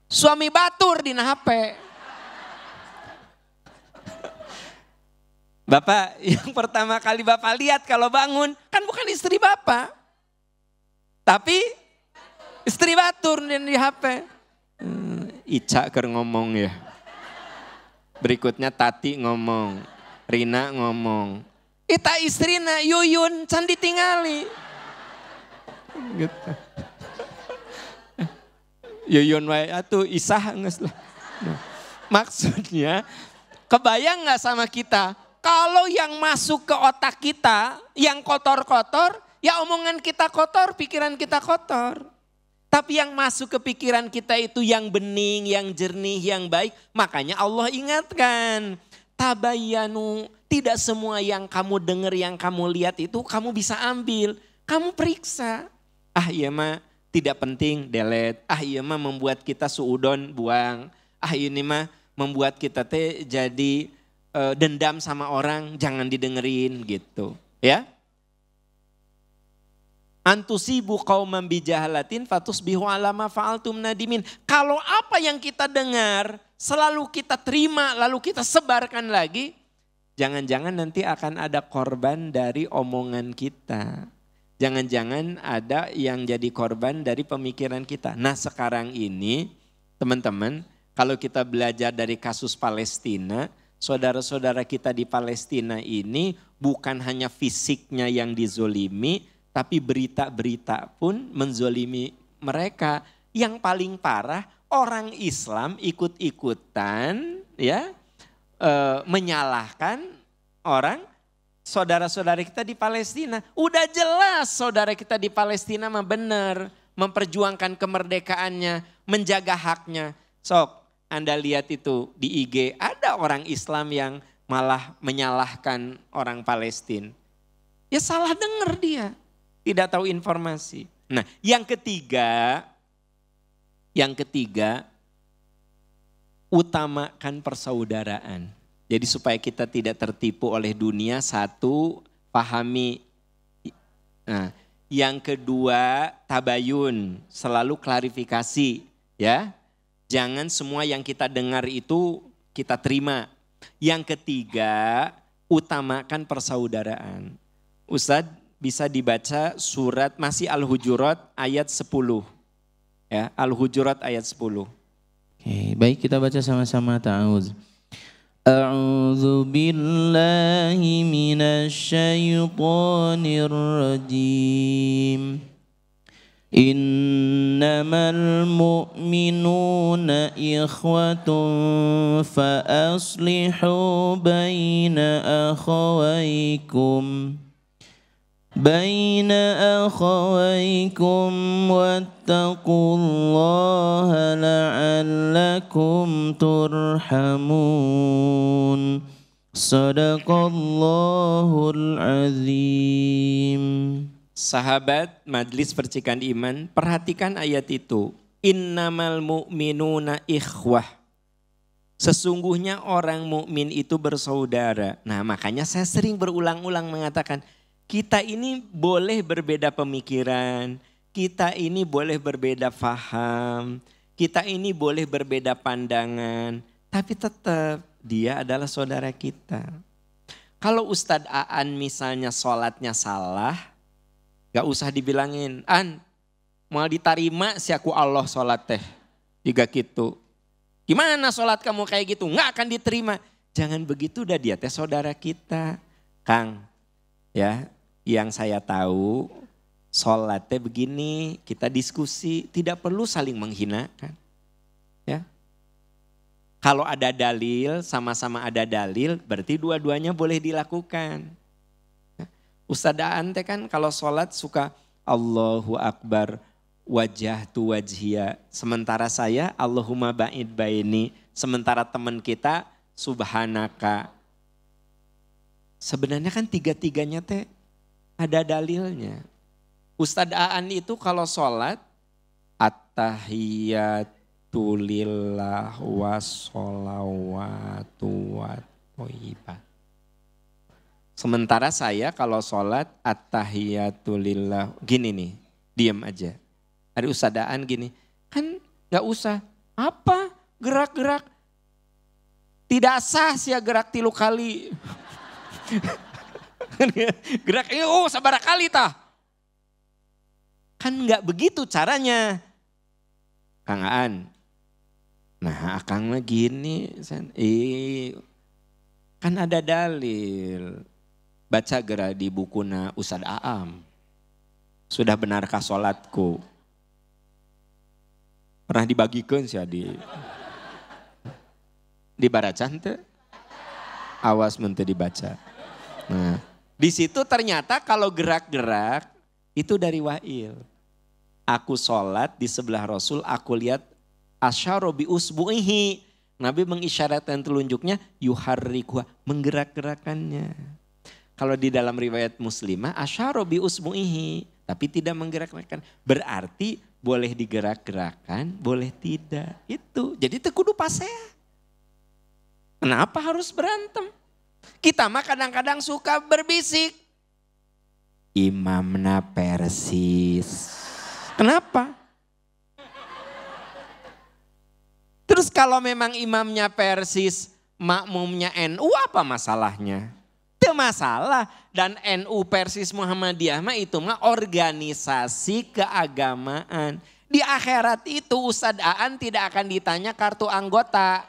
Suami batur di HP. Bapak yang pertama kali Bapak lihat kalau bangun kan bukan istri Bapak. Tapi istri batur di HP. Ica ker ngomong ya. Berikutnya Tati ngomong. Rina ngomong. Ita istrina Yuyun can ditingali. Gitu. Yuyun wae atuh isah geus lah. Maksudnya kebayang gak sama kita? Kalau yang masuk ke otak kita yang kotor-kotor, ya omongan kita kotor, pikiran kita kotor. Tapi yang masuk ke pikiran kita itu yang bening, yang jernih, yang baik. Makanya Allah ingatkan. Tabayyanu, tidak semua yang kamu dengar, yang kamu lihat itu kamu bisa ambil. Kamu periksa. Iya mah tidak penting, delete. Iya mah membuat kita suudon, buang. Ini mah membuat kita jadi dendam sama orang, jangan didengerin gitu. Ya. Antusibu qauman bijahalatin fatusbihu ala ma fa'altum nadimin. Kalau apa yang kita dengar selalu kita terima lalu kita sebarkan lagi, jangan-jangan nanti akan ada korban dari omongan kita. Jangan-jangan ada yang jadi korban dari pemikiran kita. Nah sekarang ini teman-teman, kalau kita belajar dari kasus Palestina, saudara-saudara kita di Palestina ini bukan hanya fisiknya yang dizolimi, tapi berita-berita pun menzolimi mereka. Yang paling parah orang Islam ikut-ikutan ya menyalahkan orang saudara-saudara kita di Palestina. Udah jelas saudara kita di Palestina mah benar. Memperjuangkan kemerdekaannya, menjaga haknya. Sok, Anda lihat itu di IG, ada orang Islam yang malah menyalahkan orang Palestina. Ya salah dengar dia, tidak tahu informasi. Nah yang ketiga, utamakan persaudaraan. Jadi supaya kita tidak tertipu oleh dunia, satu, pahami. Nah, yang kedua, tabayun, selalu klarifikasi, ya. Jangan semua yang kita dengar itu kita terima. Yang ketiga, utamakan persaudaraan. Ustadz bisa dibaca surat masih Al-Hujurat ayat 10. Ya, Al-Hujurat ayat 10. Oke, baik kita baca sama-sama ta'awuz. A'udzu billahi minasyaitonir rajim. Innamal mu'minuna ikhwatun fa aslihu baina akhawaykum. بين أخويكم واتقوا الله لعلكم ترحمون صدق الله العظيم. Sahabat Majelis Percikan Iman, perhatikan ayat itu. Innamal mu'minuna ikhwah. Sesungguhnya orang mukmin itu bersaudara. Nah makanya saya sering berulang-ulang mengatakan, kita ini boleh berbeda pemikiran, kita ini boleh berbeda faham, kita ini boleh berbeda pandangan, tapi tetap dia adalah saudara kita. Kalau Ustadz Aan misalnya sholatnya salah, gak usah dibilangin, An mau diterima si aku Allah sholat teh, juga gitu. Gimana sholat kamu kayak gitu, gak akan diterima. Jangan begitu, dah dia teh saudara kita. Kang, ya. Yang saya tahu sholatnya begini, kita diskusi, tidak perlu saling menghinakan. Ya. Kalau ada dalil, sama-sama ada dalil, berarti dua-duanya boleh dilakukan. Ya. Ustadz Aan teh kan kalau sholat suka Allahu Akbar wajah tu wajhiya. Sementara saya Allahumma ba'id baini, sementara teman kita subhanaka. Sebenarnya kan tiga-tiganya teh ada dalilnya. Ustadz Aan itu kalau sholat, at-tahiyatu lillah wa sholawatu wa thayyibat. Sementara saya kalau sholat, at-tahiyatu lillah, gini nih, diam aja. Ada Ustadz Aan gini, kan gak usah, apa gerak-gerak. Tidak sah sih gerak 3 kali. Gerak ini sabara kali tah. Kan enggak begitu caranya. Kang Aan. Nah Akang mah gini. Kan ada dalil. Baca gerak di bukuna Ustadz Aam. Sudah benarkah sholatku? Pernah dibagikan sih di baracan teh. Awas menteu dibaca. Nah. Di situ ternyata kalau gerak-gerak itu dari Wa'il. Aku sholat di sebelah Rasul, aku lihat asyara bi usbu'ihi. Nabi mengisyaratkan telunjuknya yuharrikuha, menggerak-gerakannya. Kalau di dalam riwayat Muslimah asyara bi usbu'ihi, tapi tidak menggerak-gerakkan. Berarti boleh digerak-gerakan, boleh tidak. Itu. Jadi itu kudu pasea. Kenapa harus berantem? Kita mah kadang-kadang suka berbisik. Imamna Persis. Kenapa? Terus kalau memang imamnya Persis, makmumnya NU apa masalahnya? Itu masalah. Dan NU Persis Muhammadiyah mah itu mah organisasi keagamaan. Di akhirat itu Ustadz Aan tidak akan ditanya kartu anggota.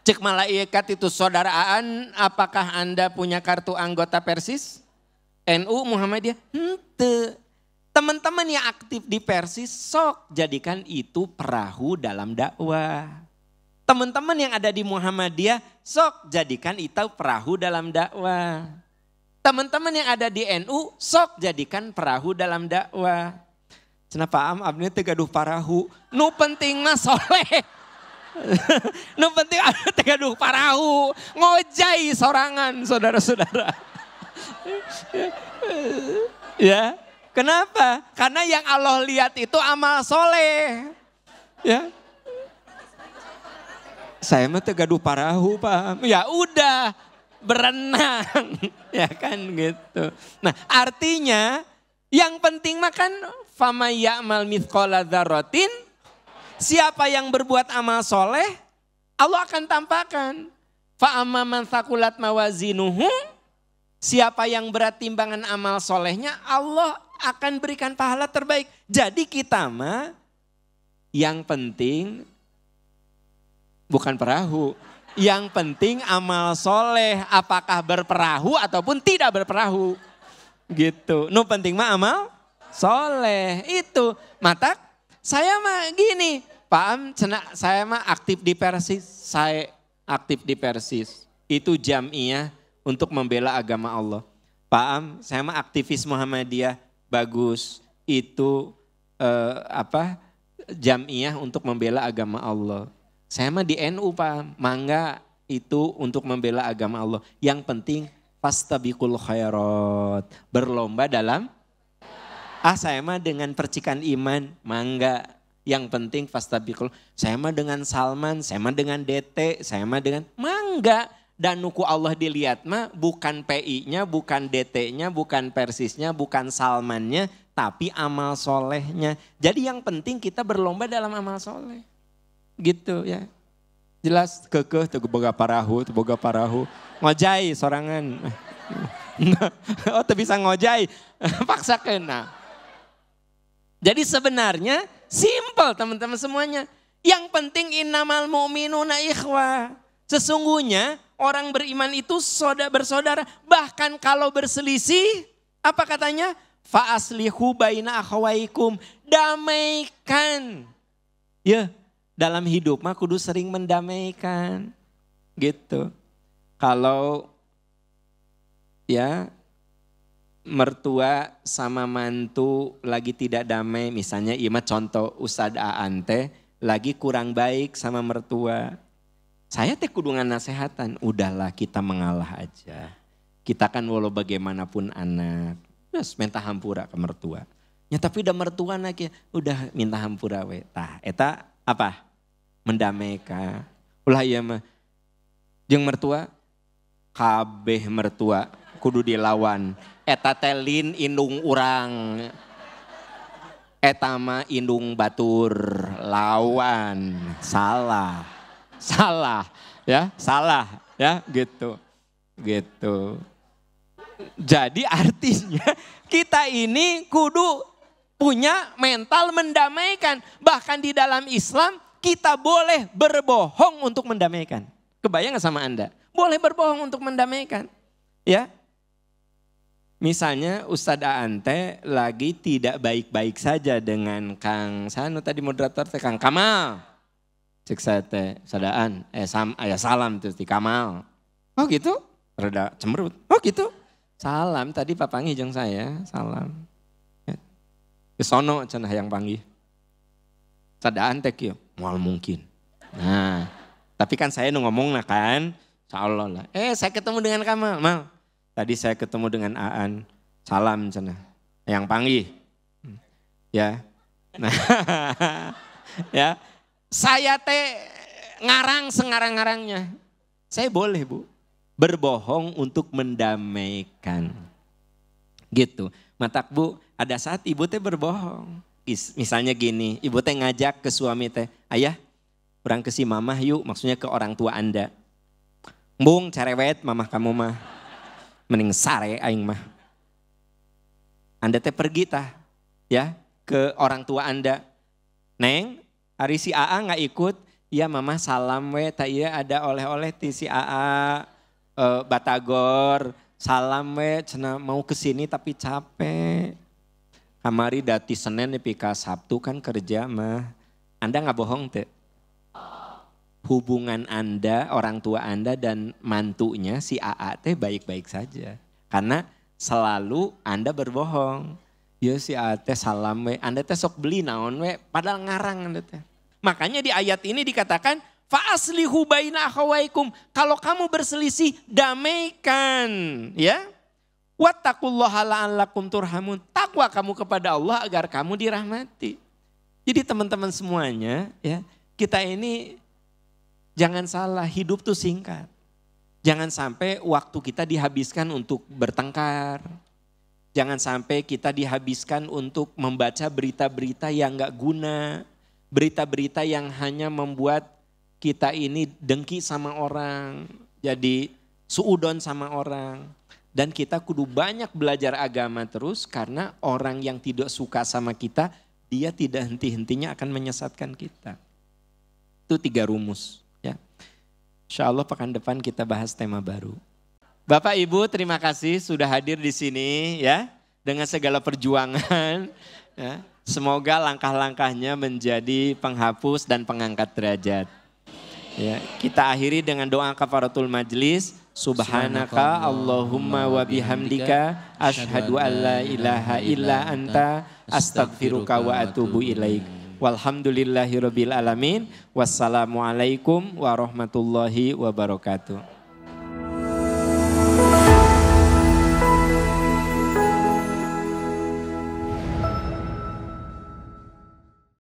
Cek malaikat itu, saudara Aan, apakah Anda punya kartu anggota Persis? NU Muhammadiyah? Henteu. Teman-teman yang aktif di Persis, sok jadikan itu perahu dalam dakwah. Teman-teman yang ada di Muhammadiyah, sok jadikan itu perahu dalam dakwah. Teman-teman yang ada di NU, sok jadikan perahu dalam dakwah. Kenapa abdi teh gaduh parahu? Nu penting mah soleh. Nu penting abdi teh gaduh parahu. Ngojai sorangan saudara-saudara. Ya, kenapa? Karena yang Allah lihat itu amal soleh. Ya. Saya mah teh gaduh parahu, Pak. Ya udah, berenang. Ya kan gitu. Nah, artinya yang penting mah kan fama ya'mal mithqala dzarratin, siapa yang berbuat amal soleh, Allah akan tampakkan. Fa amma man thaqulat mawazinuhu, siapa yang berat timbangan amal solehnya, Allah akan berikan pahala terbaik. Jadi kita mah yang penting bukan perahu. Yang penting amal soleh, apakah berperahu ataupun tidak berperahu. Gitu. Nu penting mah amal soleh. Itu. Mata saya mah gini. Pak Am, saya mah aktif di Persis. Saya aktif di Persis. Itu jamiah untuk membela agama Allah. Pak Am, saya mah aktivis Muhammadiyah. Bagus. Itu jamiah untuk membela agama Allah. Saya mah di NU Pak, mangga itu untuk membela agama Allah. Yang penting fastabiqul khairat, berlomba dalam. Saya mah dengan percikan iman, mangga. Yang penting fastabiqul. Saya mah dengan Salman, saya mah dengan DT, saya mah dengan mangga. Dan nuku Allah dilihat mah bukan PI-nya, bukan DT-nya, bukan Persisnya, bukan Salmannya, tapi amal solehnya. Jadi yang penting kita berlomba dalam amal soleh. Gitu ya. Jelas kekeh teu boga parahu, ngojai sorangan. Oh teu bisa ngojai, paksakeun. Nah. Jadi sebenarnya simple teman-teman semuanya. Yang penting innamal mu'minuna ikhwah. Sesungguhnya orang beriman itu bersaudara. Bahkan kalau berselisih, apa katanya? Fa aslihu baina akhawaikum. Damaikan. Ya. Dalam hidup mah kudu sering mendamaikan. Gitu. Kalau ya mertua sama mantu lagi tidak damai. Misalnya iya mah contoh Ustadz Aan teh lagi kurang baik sama mertua. Saya teh kudu nganasehatan. Udahlah kita mengalah aja. Kita kan walau bagaimanapun anak. Terus minta hampura ke mertua. Ya tapi udah mertua lagi. Udah minta hampura we. Tah eta apa? Mendamaikan. Ulah iya mah. Jeung mertua, kabeh mertua kudu dilawan. Eta telin indung urang. Eta mah indung batur lawan. Salah. Ya, salah ya gitu. Gitu. Jadi artinya kita ini kudu punya mental mendamaikan. Bahkan di dalam Islam kita boleh berbohong untuk mendamaikan. Kebayang gak sama Anda? Boleh berbohong untuk mendamaikan. Ya. Misalnya Ustadz Aante lagi tidak baik-baik saja dengan Kang Sanu tadi moderator teh Kang Kamal. Cek saya teh sadaan, salam terus di Kamal. Oh gitu? Rada cemberut. Oh gitu? Salam tadi papangi jeung saya, salam. Kesono cenah yang panggih. Sadaan teh kieu, moal mungkin. Nah, tapi kan saya ngomong nah kan, insyaallah lah. Saya ketemu dengan Kamal, Mal. Tadi saya ketemu dengan Aan, salam cenah. Yang panggih. Ya. Nah, ya. Saya teh ngarang sengarang-ngarangnya. Saya boleh, Bu, berbohong untuk mendamaikan. Gitu. Matak Bu, ada saat ibu teh berbohong. Misalnya gini, ibu teh ngajak ke suami teh, ayah, orang ke si mamah yuk, maksudnya ke orang tua Anda. Bung, cerewet mamah kamu mah. Mending sare aing mah. Anda teh pergi tah, ya, ke orang tua Anda. Neng, hari si AA nggak ikut, ya mama salam we, tak iya ada oleh-oleh ti si AA Batagor, salam we, cenah mau kesini tapi capek. Kamari dati Senin nepi ka Sabtu kan kerja mah. Anda nggak bohong teh? hubungan Anda, orang tua Anda dan mantunya si AA teh baik-baik saja. Karena selalu Anda berbohong. Ya si AA teh salam we, Anda teh sok beli naon we, padahal ngarang Anda teh. Makanya di ayat ini dikatakan fa'aslihu baina akhawaikum. Kalau kamu berselisih, damaikan, ya. Wattaqullaha la'allakum turhamun. Takwa kamu kepada Allah agar kamu dirahmati. Jadi teman-teman semuanya, ya, kita ini jangan salah, hidup tuh singkat. Jangan sampai waktu kita dihabiskan untuk bertengkar. Jangan sampai kita dihabiskan untuk membaca berita-berita yang gak guna. Berita-berita yang hanya membuat kita ini dengki sama orang. Jadi suudon sama orang. Dan kita kudu banyak belajar agama terus karena orang yang tidak suka sama kita, dia tidak henti-hentinya akan menyesatkan kita. Itu 3 rumus. Ya. Insya Allah pekan depan kita bahas tema baru. Bapak Ibu terima kasih sudah hadir di sini ya. Dengan segala perjuangan. Ya. Semoga langkah-langkahnya menjadi penghapus dan pengangkat derajat. Ya. Kita akhiri dengan doa kafaratul majlis. Subhanaka Allahumma wa bihamdika asyhadu an la ilaha illa anta astaghfiruka wa atubu ilaik. Walhamdulillahirabbil alamin. Wassalamualaikum warahmatullahi wabarakatuh.